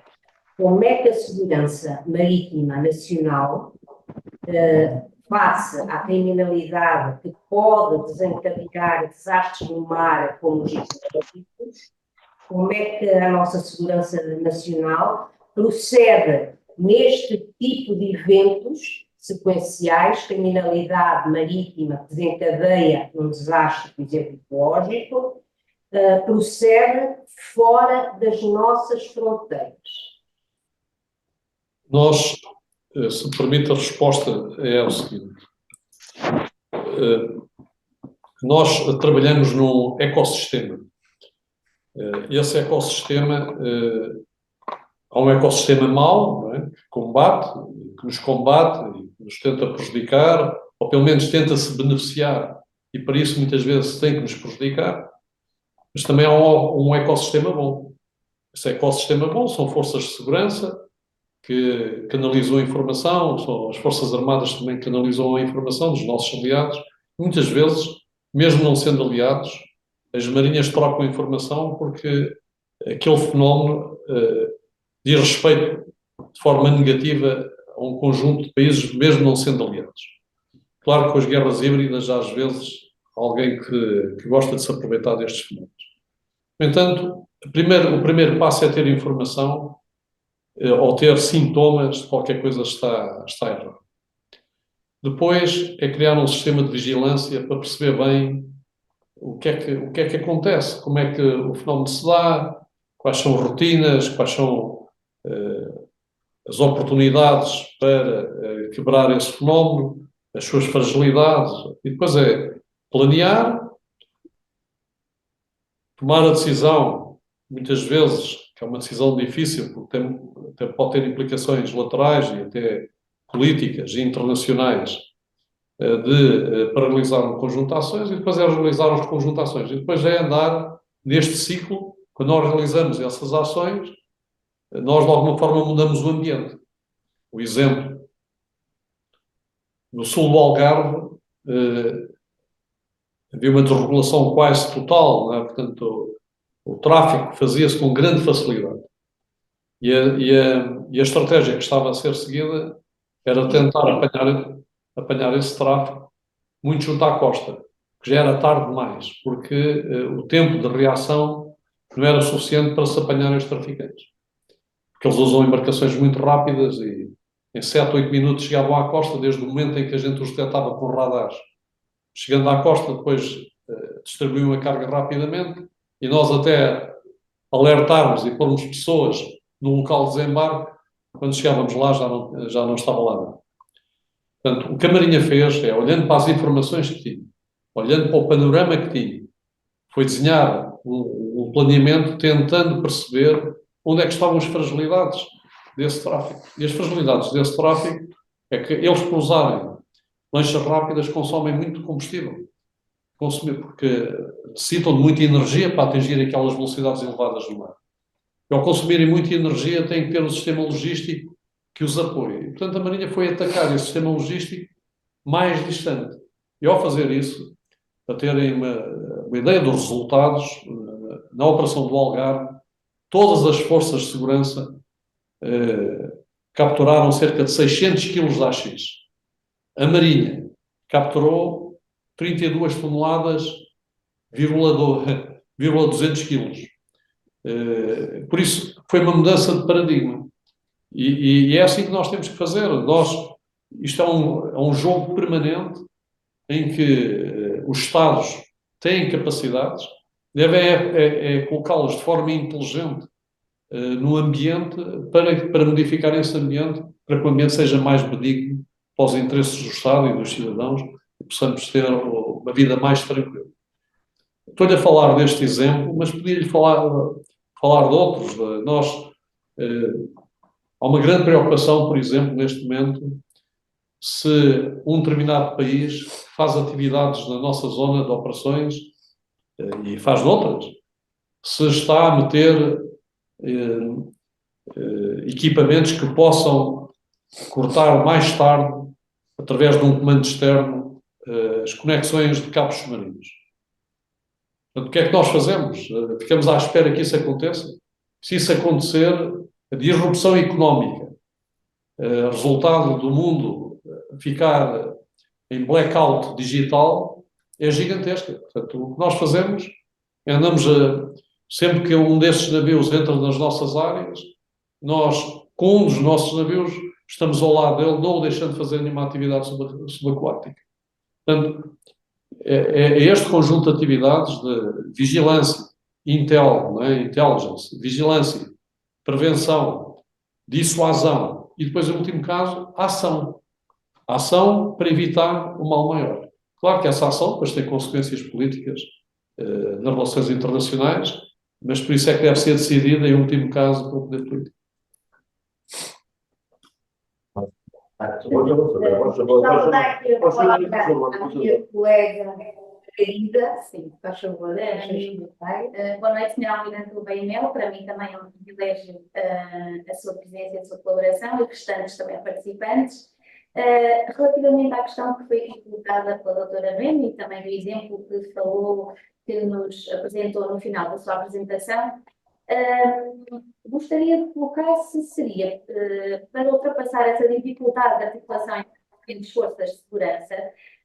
Como é que a segurança marítima nacional, face à criminalidade que pode desencadear desastres no mar como os hidrográficos, como é que a nossa segurança nacional procede neste tipo de eventos sequenciais, criminalidade marítima que desencadeia um desastre, por exemplo, ecológico, procede fora das nossas fronteiras? Nós, se me permite, a resposta é o seguinte. Nós trabalhamos num ecossistema. Esse ecossistema, há um ecossistema mau, não é? Que nos combate e que nos tenta prejudicar, ou pelo menos tenta-se beneficiar, e para isso muitas vezes tem que nos prejudicar. Mas também há um ecossistema bom. Esse ecossistema bom são forças de segurança que canalizam a informação, são as Forças Armadas também que canalizam a informação dos nossos aliados. Muitas vezes, mesmo não sendo aliados, as marinhas trocam informação porque aquele fenómeno diz respeito de forma negativa a um conjunto de países, mesmo não sendo aliados. Claro que com as guerras híbridas, às vezes, há alguém que gosta de se aproveitar destes fenómenos. No entanto, o primeiro passo é ter informação ou ter sintomas de qualquer coisa está errada. Depois é criar um sistema de vigilância para perceber bem o que é que acontece, como é que o fenómeno se dá, quais são as rotinas, quais são as oportunidades para quebrar esse fenómeno, as suas fragilidades, e depois é planear, tomar a decisão, muitas vezes, que é uma decisão difícil, porque até pode ter implicações laterais e até políticas e internacionais, para realizar um conjunto de ações, e depois é realizar as conjuntações. E depois é andar neste ciclo, quando nós realizamos essas ações, nós de alguma forma mudamos o ambiente. O exemplo, no sul do Algarve, havia uma desregulação quase total, não é? Portanto, o tráfico fazia-se com grande facilidade. E a estratégia que estava a ser seguida era tentar apanhar esse tráfico muito junto à costa, que já era tarde demais, porque o tempo de reação não era suficiente para se apanhar os traficantes. Porque eles usam embarcações muito rápidas e em 7, 8 minutos chegavam à costa, desde o momento em que a gente os detectava com radares. Chegando à costa, depois distribuíam a carga rapidamente e nós até alertarmos e pormos pessoas no local de desembarque, quando chegávamos lá já não estava lá nada. Portanto, o que a Marinha fez é, olhando para as informações que tinha, olhando para o panorama que tinha, foi desenhar um planeamento tentando perceber onde é que estavam as fragilidades desse tráfego. E as fragilidades desse tráfego é que eles, por usarem lanchas rápidas, consomem muito combustível. Porque necessitam de muita energia para atingir aquelas velocidades elevadas no mar. E ao consumirem muita energia, têm que ter um sistema logístico que os apoie. E, portanto, a Marinha foi atacar esse sistema logístico mais distante. E ao fazer isso, para terem uma ideia dos resultados, na operação do Algarve, todas as forças de segurança capturaram cerca de 600 quilos de AX. A Marinha capturou 32 toneladas, 200 quilos. Por isso, foi uma mudança de paradigma. E é assim que nós temos que fazer. Isto é um jogo permanente em que os Estados têm capacidades, devem colocá-las de forma inteligente no ambiente para modificar esse ambiente, para que o ambiente seja mais benigno para os interesses do Estado e dos cidadãos e possamos ter uma vida mais tranquila. Estou-lhe a falar deste exemplo, mas podia-lhe falar de outros. Há uma grande preocupação, por exemplo, neste momento, se um determinado país faz atividades na nossa zona de operações e faz noutras, se está a meter equipamentos que possam cortar mais tarde, através de um comando externo, as conexões de cabos submarinos. Portanto, o que é que nós fazemos? Ficamos à espera que isso aconteça? Se isso acontecer, a disrupção económica, resultado do mundo ficar em blackout digital, é gigantesca. Portanto, o que nós fazemos é sempre que um desses navios entra nas nossas áreas, nós, com um dos nossos navios, estamos ao lado dele, não o deixando fazer nenhuma atividade subaquática. Portanto, é este conjunto de atividades de vigilância, intelligence, vigilância, prevenção, dissuasão e depois, em último caso, ação. Ação para evitar o mal maior. Claro que essa ação depois tem consequências políticas nas relações internacionais, mas por isso é que deve ser decidida, em último caso, pelo poder político. Estava a dar aqui a palavra à minha colega querida, sim, faz favor, boa noite, Sr. Almirante Gouveia Melo. Para mim também é um privilégio a sua presença e a sua colaboração e restantes também participantes. Relativamente à questão que foi aqui colocada pela doutora Noemi e também do exemplo que falou, que nos apresentou no final da sua apresentação, gostaria de colocar se seria, para ultrapassar essa dificuldade de articulação entre as forças de segurança,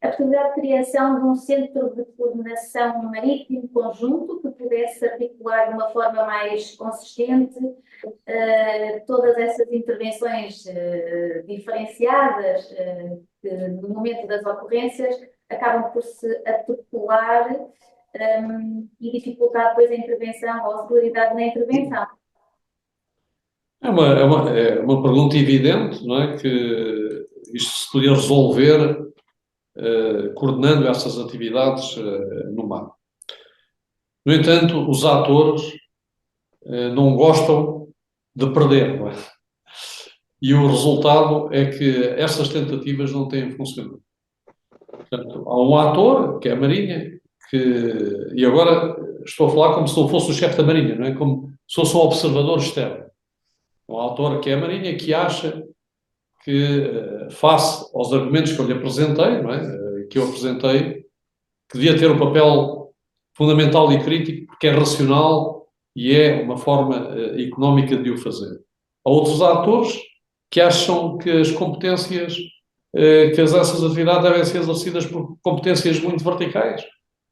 a possibilidade de criação de um centro de coordenação marítimo conjunto que pudesse articular de uma forma mais consistente todas essas intervenções diferenciadas que no momento das ocorrências acabam por se articular e dificultar depois a intervenção ou a celeridade na intervenção. É uma pergunta evidente, não é? Que isto se podia resolver coordenando essas atividades no mar. No entanto, os atores não gostam de perder, não é? E o resultado é que essas tentativas não têm funcionado. Portanto, há um ator, que é a Marinha, e agora estou a falar como se não fosse o chefe da Marinha, não é? Como se fosse um observador externo. Um autor que é a Marinha, que acha que, face aos argumentos que eu lhe apresentei, não é? Que eu apresentei, que devia ter um papel fundamental e crítico, porque é racional e é uma forma económica de o fazer. Há outros atores que acham que as competências, que essas atividades devem ser exercidas por competências muito verticais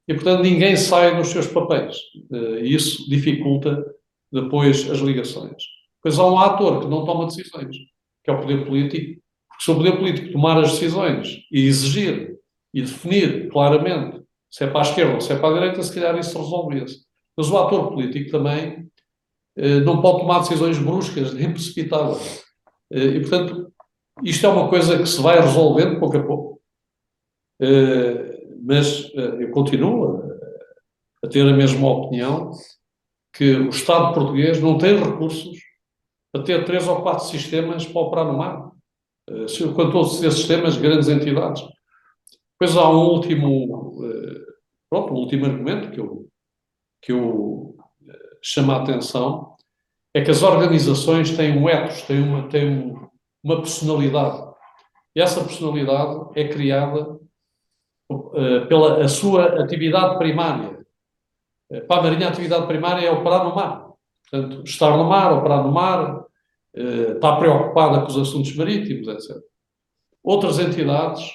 e, portanto, ninguém sai dos seus papéis. E isso dificulta depois as ligações. Pois há um ator que não toma decisões, que é o poder político, porque se o poder político tomar as decisões e exigir e definir claramente se é para a esquerda ou se é para a direita, se calhar isso resolve-se. Mas o ator político também não pode tomar decisões bruscas nem precipitadas. E, portanto, isto é uma coisa que se vai resolvendo pouco a pouco. Mas eu continuo a ter a mesma opinião que o Estado português não tem recursos para ter 3 ou 4 sistemas para operar no mar. Quanto a todos esses sistemas, grandes entidades. Depois há um último argumento que eu chamo a atenção, é que as organizações têm um ethos, têm uma personalidade. E essa personalidade é criada pela a sua atividade primária. Para a Marinha, a atividade primária é operar no mar. Portanto, estar no mar, operar no mar, estar preocupada com os assuntos marítimos, etc. Outras entidades,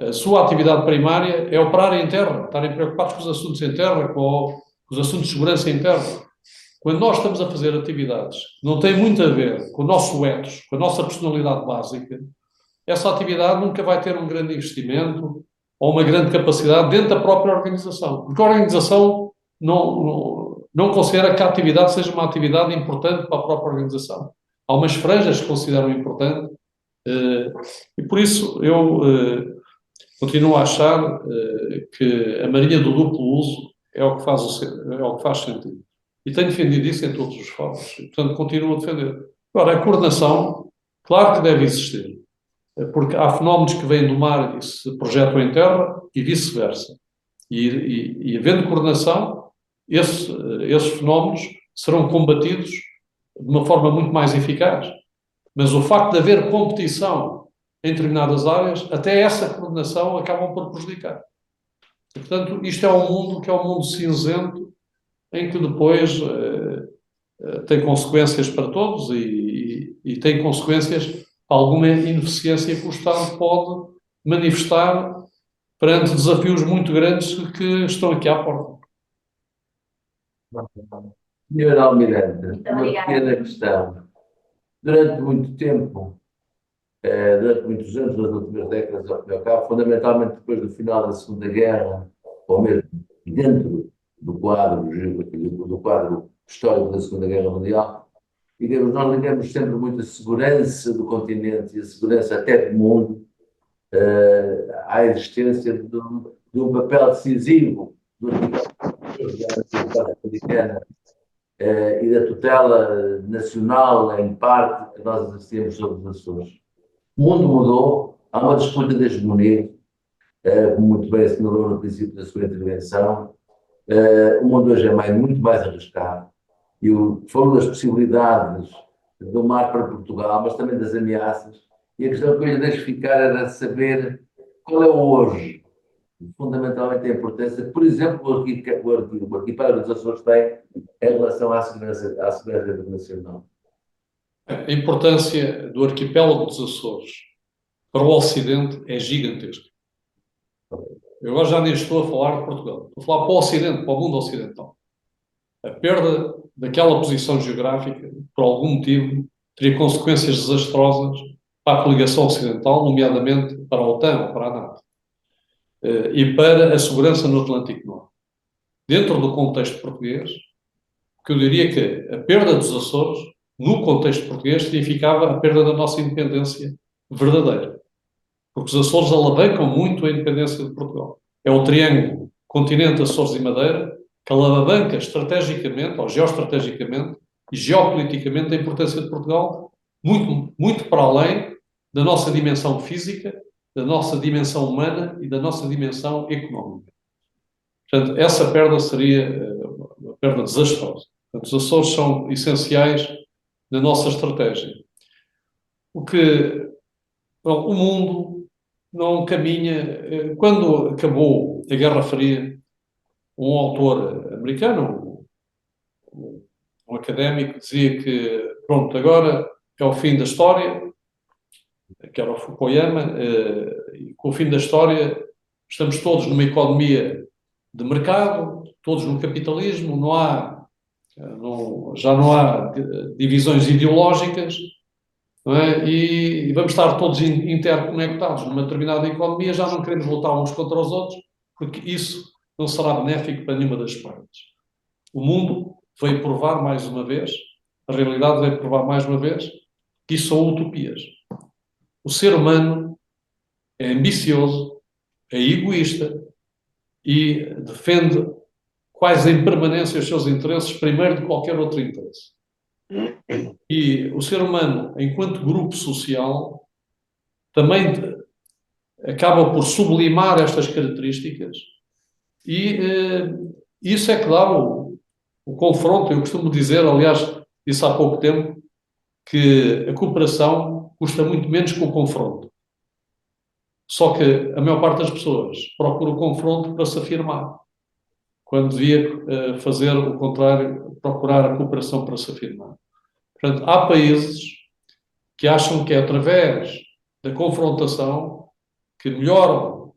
a sua atividade primária é operar em terra, estarem preocupados com os assuntos em terra, com os assuntos de segurança interna, quando nós estamos a fazer atividades que não têm muito a ver com o nosso ethos, com a nossa personalidade básica, essa atividade nunca vai ter um grande investimento ou uma grande capacidade dentro da própria organização. Porque a organização não considera que a atividade seja uma atividade importante para a própria organização. Há umas franjas que consideram importante e por isso eu continuo a achar que a marinha do duplo uso é o que faz sentido. E tenho defendido isso em todos os fóruns. E, portanto, continuo a defender. Agora, a coordenação, claro que deve existir. Porque há fenómenos que vêm do mar e se projetam em terra e vice-versa. E havendo coordenação, esses fenómenos serão combatidos de uma forma muito mais eficaz. Mas o facto de haver competição em determinadas áreas, até essa coordenação acabam por prejudicar. E, portanto, isto é um mundo que é um mundo cinzento, em que depois tem consequências para todos e tem consequências para alguma ineficiência que o Estado pode manifestar perante desafios muito grandes que estão aqui à porta. Senhor Almirante, Muito uma obrigada. pequena questão. Durante muito tempo, durante muitos anos, nas últimas décadas, ao fim e ao cabo, fundamentalmente depois do final da Segunda Guerra, ou mesmo dentro do quadro histórico da Segunda Guerra Mundial, digamos, nós ligamos sempre muito a segurança do continente e a segurança até do mundo à existência de um papel decisivo da sociedade americana e da tutela nacional, em parte, que nós exercemos sobre os Açores. O mundo mudou, há uma disputa de hegemonia, como muito bem assinalou no princípio da sua intervenção. O mundo hoje é muito mais arriscado. E falou das possibilidades do mar para Portugal, mas também das ameaças. E a questão que eu lhe deixo ficar era saber qual é o hoje, fundamentalmente a importância que, por exemplo, o arquipélago dos Açores tem em relação à segurança internacional. A importância do arquipélago dos Açores para o Ocidente é gigantesca. Eu agora já nem estou a falar de Portugal, estou a falar para o Ocidente, para o mundo ocidental. A perda daquela posição geográfica, por algum motivo, teria consequências desastrosas para a coligação ocidental, nomeadamente para a OTAN ou para a NATO, e para a segurança no Atlântico Norte. Dentro do contexto português, que eu diria que a perda dos Açores, no contexto português, significava a perda da nossa independência verdadeira. Porque os Açores alavancam muito a independência de Portugal. É o triângulo continente, Açores e Madeira, que alavanca estrategicamente, ou geoestrategicamente e geopoliticamente, a importância de Portugal, muito, muito para além da nossa dimensão física, da nossa dimensão humana e da nossa dimensão económica. Portanto, essa perda seria uma perda desastrosa. Portanto, os Açores são essenciais na nossa estratégia. O mundo não caminha. Quando acabou a Guerra Fria, um autor americano, um académico, dizia que, pronto, agora é o fim da história, que era o Fukuyama, e com o fim da história estamos todos numa economia de mercado, todos no capitalismo, já não há divisões ideológicas, não é? E vamos estar todos interconectados numa determinada economia, já não queremos lutar uns contra os outros, porque isso não será benéfico para nenhuma das partes. O mundo veio provar mais uma vez, a realidade veio provar mais uma vez, que isso são utopias. O ser humano é ambicioso, é egoísta e defende quase em permanência os seus interesses primeiro de qualquer outro interesse. E o ser humano, enquanto grupo social, também acaba por sublimar estas características e isso é que dá o confronto. Eu costumo dizer, aliás, disse há pouco tempo, que a cooperação custa muito menos que o confronto. Só que a maior parte das pessoas procura o confronto para se afirmar, quando devia fazer o contrário, procurar a cooperação para se afirmar. Portanto, há países que acham que é através da confrontação que melhoram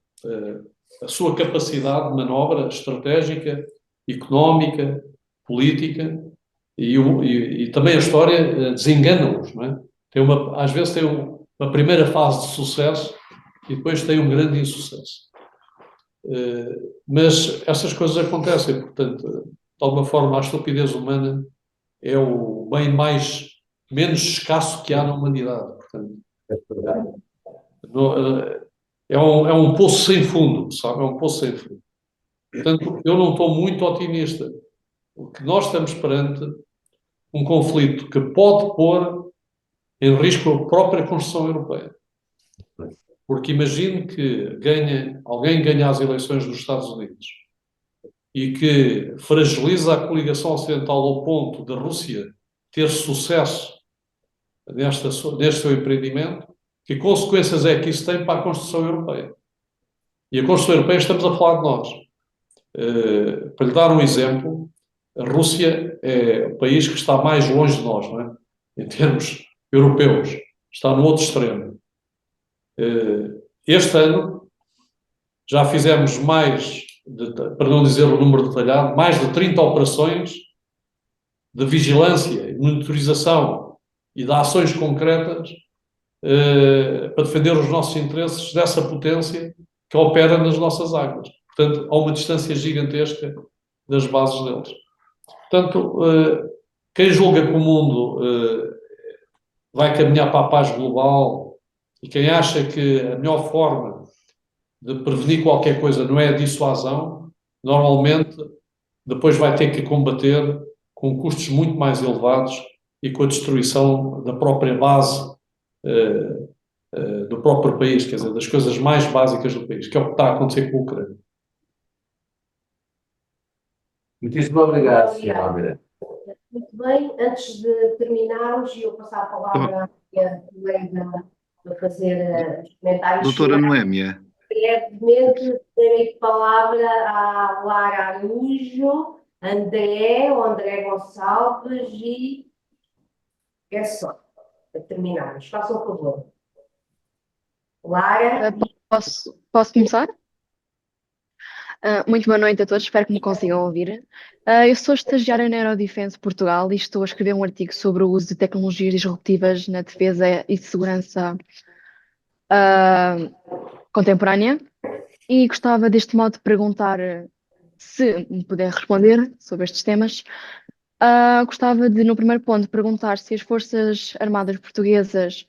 a sua capacidade de manobra estratégica económica, política, e também a história desengana-os, não é? Às vezes tem uma primeira fase de sucesso e depois tem um grande insucesso. Mas essas coisas acontecem, portanto, de alguma forma a estupidez humana é o bem menos escasso que há na humanidade. Portanto, é um poço sem fundo, sabe? É um poço sem fundo. Portanto, eu não estou muito otimista. O que nós estamos perante um conflito que pode pôr em risco a própria construção europeia. Porque imagino que alguém ganha as eleições dos Estados Unidos e que fragiliza a coligação ocidental ao ponto da Rússia ter sucesso neste seu empreendimento, que consequências é que isso tem para a construção europeia? E a construção europeia estamos a falar de nós. Para lhe dar um exemplo, a Rússia é o país que está mais longe de nós, não é? Em termos europeus. Está no outro extremo. Este ano já fizemos para não dizer o número detalhado, mais de 30 operações de vigilância e monitorização e de ações concretas para defender os nossos interesses dessa potência que opera nas nossas águas. Portanto, a uma distância gigantesca das bases deles. Portanto, quem julga que o mundo vai caminhar para a paz global e quem acha que a melhor forma de prevenir qualquer coisa não é a dissuasão, normalmente depois vai ter que combater com custos muito mais elevados e com a destruição da própria base do próprio país, quer dizer, das coisas mais básicas do país, que é o que está a acontecer com a Ucrânia. Muitíssimo obrigado, Sr. Almirante. Muito bem, antes de terminarmos, eu passar a palavra à minha colega para fazer os comentários. Doutora Noémia. Brevemente, darei palavra à Lara Araújo, André Gonçalves e é só, para terminarmos. Façam um favor. Lara. Posso começar? Muito boa noite a todos, espero que me consigam ouvir. Eu sou estagiária na Aerodefense Portugal e estou a escrever um artigo sobre o uso de tecnologias disruptivas na defesa e segurança contemporânea e gostava deste modo de perguntar, se me puder responder sobre estes temas, gostava de, no primeiro ponto, perguntar se as Forças Armadas Portuguesas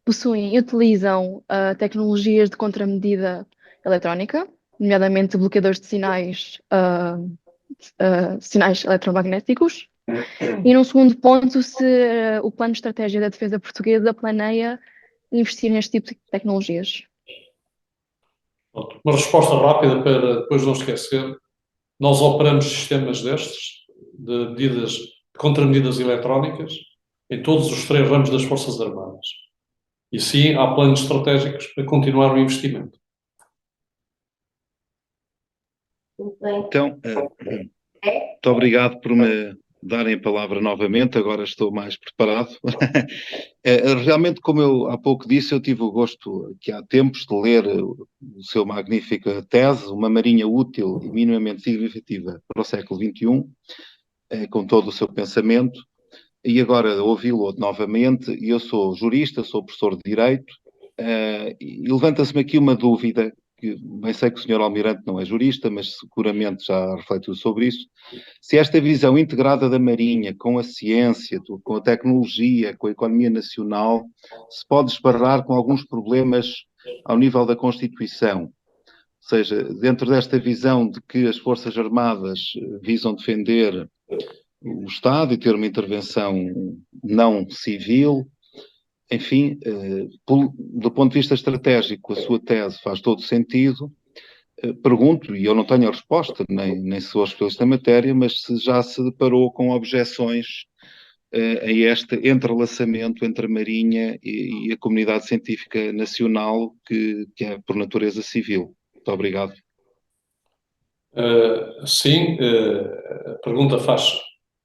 possuem e utilizam tecnologias de contramedida eletrónica, nomeadamente bloqueadores de sinais eletromagnéticos. E num segundo ponto, se o Plano de Estratégia da Defesa Portuguesa planeia investir neste tipo de tecnologias. Uma resposta rápida para depois não esquecer. Nós operamos sistemas destes, de contramedidas eletrónicas, em todos os 3 ramos das Forças Armadas. E sim, há planos estratégicos para continuar o investimento. Muito bem. Então, muito obrigado por me darem a palavra novamente, agora estou mais preparado. Realmente, como eu há pouco disse, eu tive o gosto, que há tempos, de ler o seu magnífica tese, Uma Marinha Útil e Minimamente Significativa para o século XXI, com todo o seu pensamento, e agora ouvi-lo novamente. Eu sou jurista, sou professor de Direito, e levanta-se-me aqui uma dúvida, que bem sei que o Sr. Almirante não é jurista, mas seguramente já refletiu sobre isso. Se esta visão integrada da Marinha com a ciência, com a tecnologia, com a economia nacional, se pode esbarrar com alguns problemas ao nível da Constituição. Ou seja, dentro desta visão de que as Forças Armadas visam defender o Estado e ter uma intervenção não civil, enfim, do ponto de vista estratégico, a sua tese faz todo sentido. Pergunto, e eu não tenho a resposta, nem sou especialista em matéria, mas se já se deparou com objeções a este entrelaçamento entre a Marinha e a comunidade científica nacional, que é por natureza civil. Muito obrigado. Sim, a pergunta faz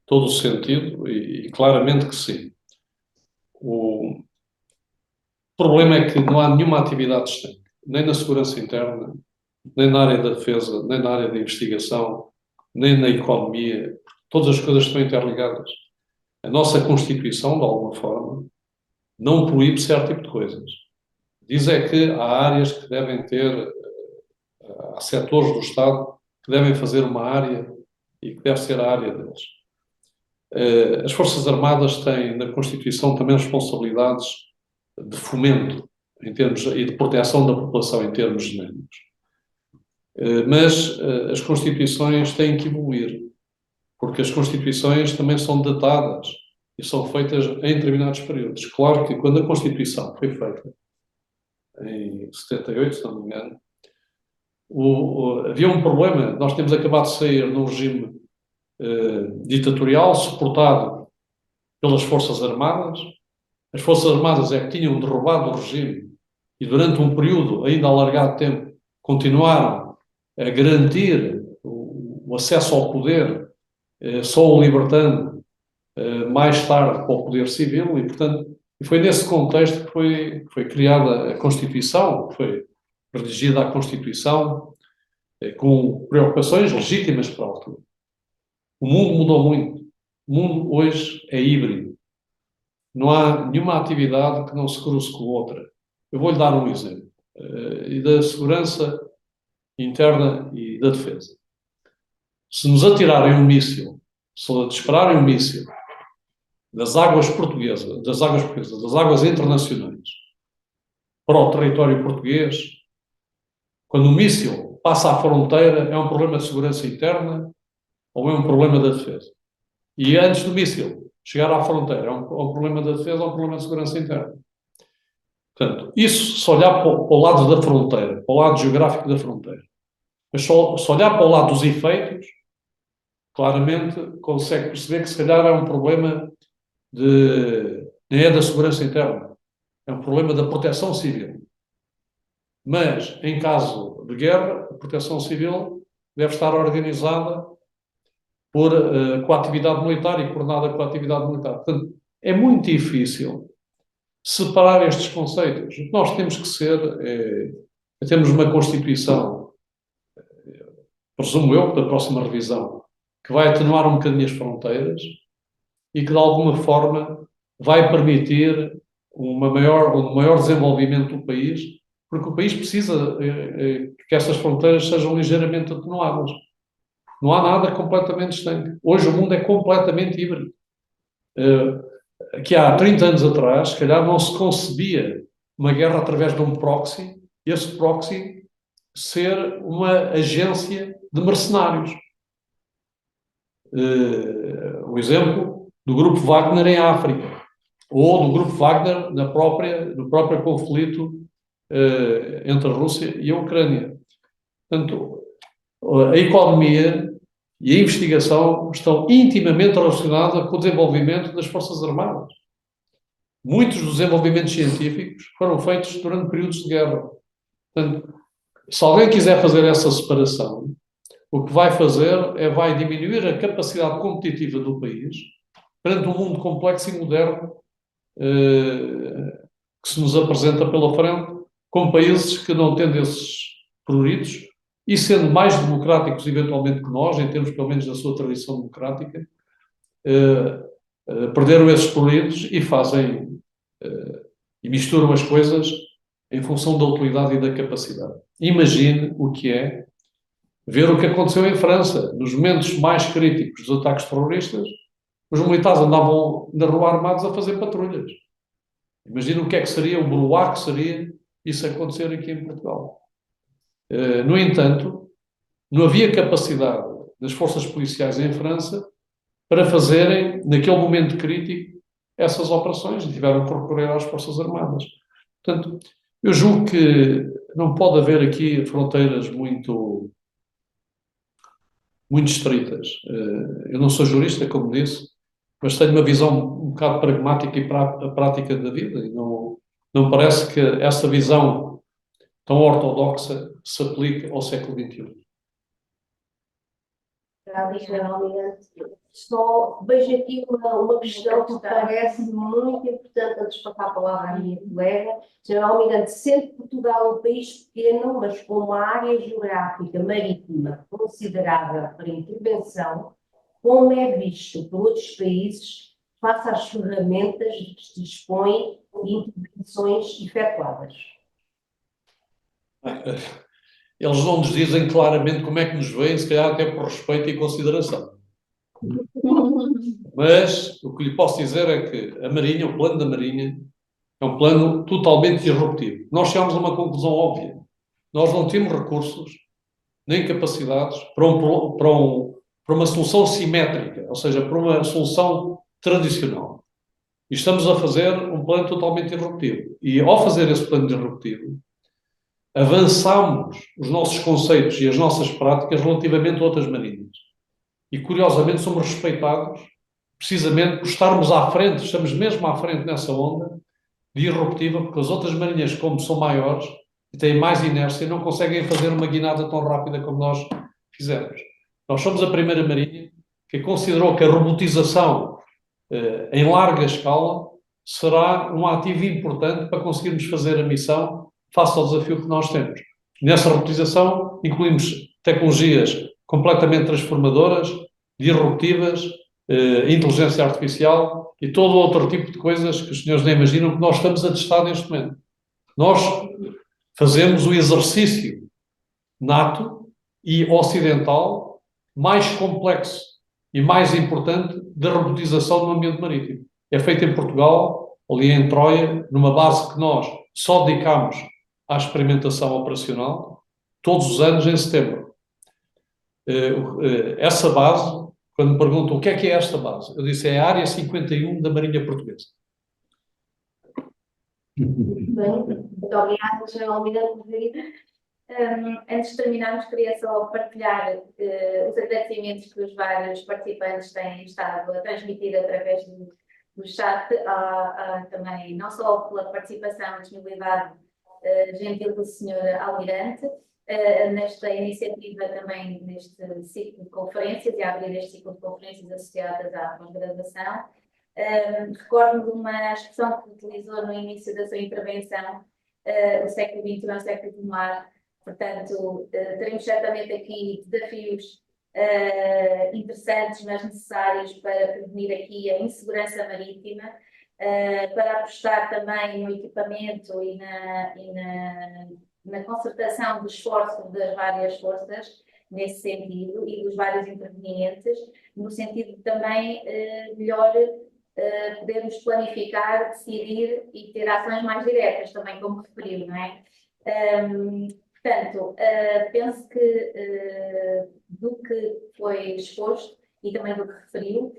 todo o sentido e claramente que sim. O problema é que não há nenhuma atividade distinta, nem na segurança interna, nem na área da defesa, nem na área da investigação, nem na economia. Todas as coisas estão interligadas. A nossa Constituição, de alguma forma, não proíbe certo tipo de coisas. Diz é que há áreas que devem ter, há setores do Estado que devem fazer uma área e que deve ser a área deles. As Forças Armadas têm na Constituição também responsabilidades de fomento em termos, e de proteção da população em termos genéricos. Mas as Constituições têm que evoluir, porque as Constituições também são datadas e são feitas em determinados períodos. Claro que quando a Constituição foi feita, em 78, se não me engano, havia um problema. Nós temos acabado de sair de um regime ditatorial suportado pelas Forças Armadas. As Forças Armadas é que tinham derrubado o regime e durante um período ainda alargado de tempo continuaram a garantir o acesso ao poder, só o libertando mais tarde para o poder civil, e portanto foi nesse contexto que foi criada a Constituição, foi redigida a Constituição, com preocupações legítimas para a altura. O mundo mudou muito. O mundo hoje é híbrido. Não há nenhuma atividade que não se cruze com outra. Eu vou-lhe dar um exemplo. E da segurança interna e da defesa. Se nos atirarem um míssil, se dispararem um míssil das águas portuguesas, das águas internacionais, para o território português, quando o míssil passa a fronteira, é um problema de segurança interna ou é um problema da defesa? E antes do míssil chegar à fronteira, é um problema da defesa ou um problema de segurança interna? Portanto, isso se olhar para o lado da fronteira, para o lado geográfico da fronteira. Mas se olhar para o lado dos efeitos, claramente consegue perceber que se calhar é um problema nem é da segurança interna, é um problema da proteção civil. Mas, em caso de guerra, a proteção civil deve estar organizada com a atividade militar e coordenada com a atividade militar. Portanto, é muito difícil separar estes conceitos. O que nós temos que ser temos uma Constituição, presumo eu, da próxima revisão, que vai atenuar um bocadinho as fronteiras e que, de alguma forma, vai permitir um maior desenvolvimento do país, porque o país precisa que essas fronteiras sejam ligeiramente atenuadas. Não há nada completamente estanque. Hoje o mundo é completamente híbrido. Que há 30 anos atrás, se calhar não se concebia uma guerra através de um proxy, e esse proxy ser uma agência de mercenários. O exemplo do Grupo Wagner em África, ou do Grupo Wagner no próprio conflito entre a Rússia e a Ucrânia. Portanto, a economia e a investigação estão intimamente relacionadas com o desenvolvimento das Forças Armadas. Muitos dos desenvolvimentos científicos foram feitos durante períodos de guerra. Portanto, se alguém quiser fazer essa separação, o que vai fazer vai diminuir a capacidade competitiva do país perante um mundo complexo e moderno que se nos apresenta pela frente, com países que não têm esses pruridos e sendo mais democráticos eventualmente que nós, em termos pelo menos da sua tradição democrática, perderam esses pruridos e fazem e misturam as coisas em função da utilidade e da capacidade. Imagine o que é ver o que aconteceu em França. Nos momentos mais críticos dos ataques terroristas, os militares andavam na rua armados a fazer patrulhas. Imagine o que seria, o bruá que seria isso acontecer aqui em Portugal. No entanto, não havia capacidade das forças policiais em França para fazerem, naquele momento crítico, essas operações e tiveram que recorrer às Forças Armadas. Portanto, eu julgo que não pode haver aqui fronteiras muito estritas. Eu não sou jurista, como disse, mas tenho uma visão um bocado pragmática e prática da vida. E não parece que essa visão tão ortodoxa se aplique ao século XXI. Senhora Almirante, só vejo aqui uma questão que me parece muito importante antes de passar a palavra à minha colega. Senhora Almirante, sendo Portugal um país pequeno, mas com uma área geográfica marítima considerável para intervenção, como é visto por outros países face às ferramentas de que se dispõe e intervenções efetuadas? Eles não nos dizem claramente como é que nos veem, se calhar até por respeito e consideração. Mas o que lhe posso dizer é que a Marinha, o plano da Marinha, é um plano totalmente disruptivo. Nós chegamos a uma conclusão óbvia. Nós não temos recursos nem capacidades para uma solução simétrica, ou seja, para uma solução tradicional. E estamos a fazer um plano totalmente disruptivo. E ao fazer esse plano disruptivo, avançamos os nossos conceitos e as nossas práticas relativamente a outras marinhas. E, curiosamente, somos respeitados precisamente por estarmos à frente, estamos mesmo à frente nessa onda disruptiva, porque as outras marinhas, como são maiores e têm mais inércia, não conseguem fazer uma guinada tão rápida como nós fizemos. Nós somos a primeira marinha que considerou que a robotização em larga escala será um ativo importante para conseguirmos fazer a missão face ao desafio que nós temos. Nessa robotização incluímos tecnologias completamente transformadoras, disruptivas, inteligência artificial e todo outro tipo de coisas que os senhores nem imaginam que nós estamos a testar neste momento. Nós fazemos o exercício nato e ocidental mais complexo e mais importante da robotização no ambiente marítimo. É feito em Portugal, ali em Troia, numa base que nós só dedicamos à experimentação operacional, todos os anos em setembro. Essa base, quando me perguntam o que é esta base, eu disse é a Área 51 da Marinha Portuguesa. Bem, muito obrigada, Sra. Almirante Margarida. Antes de terminarmos, queria só partilhar os agradecimentos que os vários participantes têm estado a transmitir através do chat, também não só pela participação e disponibilidade gentil do Sr. Almirante, nesta iniciativa também neste ciclo de conferências e a abrir este ciclo de conferências associadas à pós-graduação. Recordo-me de uma expressão que utilizou no início da sua intervenção, o século XXI é o século do mar. Portanto, teremos certamente aqui desafios interessantes, mas necessários para prevenir aqui a insegurança marítima, para apostar também no equipamento e na concertação do esforço das várias forças nesse sentido e dos vários intervenientes, no sentido de também melhor podermos planificar, decidir e ter ações mais diretas, também como referiu, não é? Portanto, penso que do que foi exposto e também do que referiu,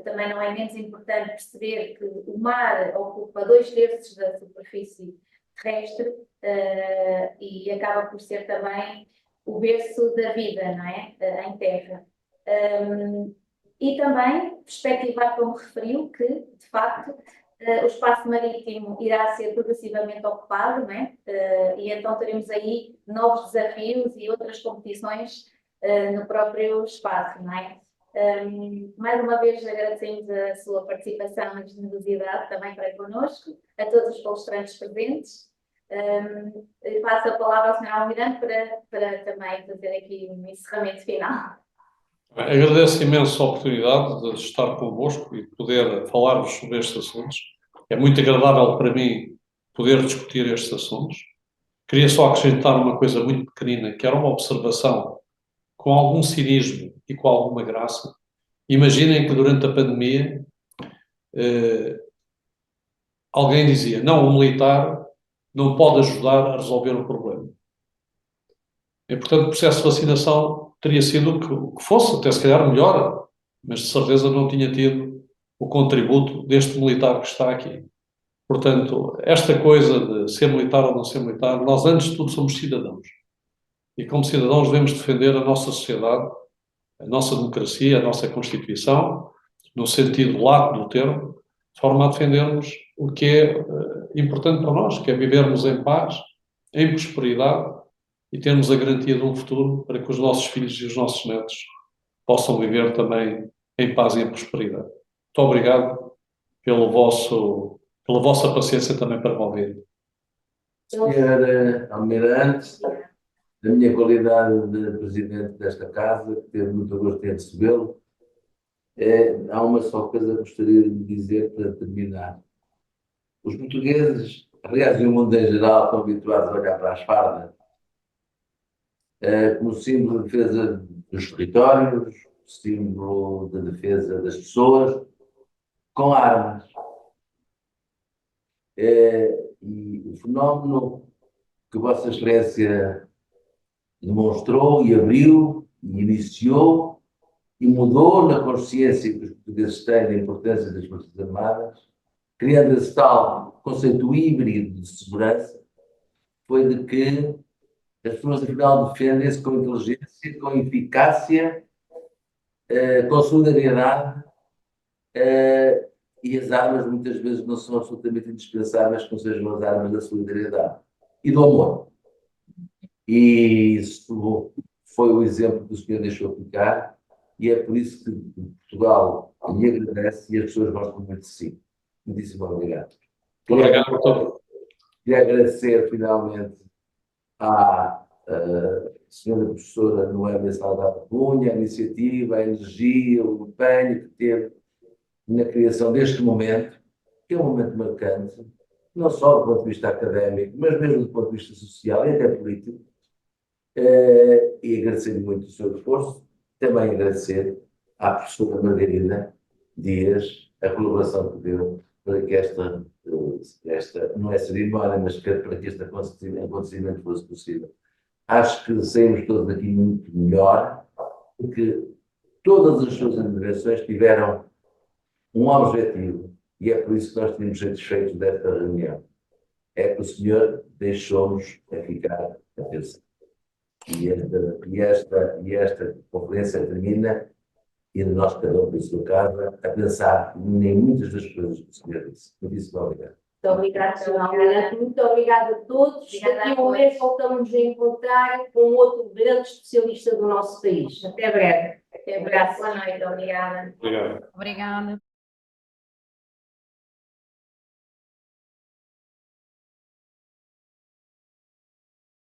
também não é menos importante perceber que o mar ocupa 2/3 da superfície terrestre e acaba por ser também o berço da vida, não é? Em terra. E também perspectivar, como referiu, que, de facto, o espaço marítimo irá ser progressivamente ocupado, não é? E então teremos aí novos desafios e outras competições no próprio espaço, não é? Mais uma vez agradecemos a sua participação e generosidade também para connosco, a todos os palestrantes presentes. Passo a palavra ao Sr. Almirante para também fazer aqui um encerramento final. Agradeço imenso a oportunidade de estar convosco e poder falar-vos sobre estes assuntos. É muito agradável para mim poder discutir estes assuntos. Queria só acrescentar uma coisa muito pequenina, que era uma observação com algum cinismo e com alguma graça. Imaginem que durante a pandemia alguém dizia, não, o militar não pode ajudar a resolver o problema. E, portanto, o processo de vacinação teria sido o que fosse, até se calhar melhor, mas de certeza não tinha tido o contributo deste militar que está aqui. Portanto, esta coisa de ser militar ou não ser militar, nós antes de tudo somos cidadãos. E como cidadãos devemos defender a nossa sociedade, a nossa democracia, a nossa Constituição, no sentido lato do termo, de forma a defendermos o que é importante para nós, que é vivermos em paz, em prosperidade e termos a garantia de um futuro para que os nossos filhos e os nossos netos possam viver também em paz e em prosperidade. Muito obrigado pela vossa paciência também para me ouvir. Senhor Almirante, da minha qualidade de presidente desta casa, que teve muito gosto em recebê-lo, há uma só coisa que gostaria de dizer para terminar. Os portugueses, aliás, e o mundo em geral, estão habituados a olhar para as fardas como símbolo de defesa dos territórios, símbolo de defesa das pessoas, com armas. E o fenómeno que Vossa Excelência demonstrou e abriu e iniciou e mudou na consciência que os portugueses têm da importância das Forças Armadas, criando esse tal conceito híbrido de segurança, foi de que as pessoas, afinal, defendem-se com inteligência, com eficácia, com solidariedade, e as armas muitas vezes não são absolutamente indispensáveis que não sejam as armas da solidariedade e do amor. E isso foi o exemplo que o senhor deixou ficar, e é por isso que Portugal lhe agradece e as pessoas gostam muito de si. Muitíssimo obrigado. Obrigado por tudo. Queria agradecer finalmente à senhora professora Noémia Salgado Cunha a iniciativa, a energia, o empenho que teve na criação deste momento, que é um momento marcante, não só do ponto de vista académico, mas mesmo do ponto de vista social e até político. E agradecer muito o seu esforço, também agradecer à professora Margarida Dias a colaboração que deu para que esta não é cerimónia, mas para que este acontecimento fosse possível. Acho que saímos todos daqui muito melhor, porque todas as suas intervenções tiveram um objetivo, e é por isso que nós tínhamos satisfeitos desta reunião. É que o senhor deixou-nos a ficar a pensar. E esta conferência termina e nós, cada um em sua casa, a pensar em muitas das coisas que o senhor disse. Muitíssimo obrigado. Muito obrigada, Sr. Almirante. Muito obrigada a todos. Obrigada Daqui a a um mês voltamos a encontrar com outro grande especialista do nosso país. Até breve. Até breve. Boa noite. Obrigada. Obrigado. Obrigada.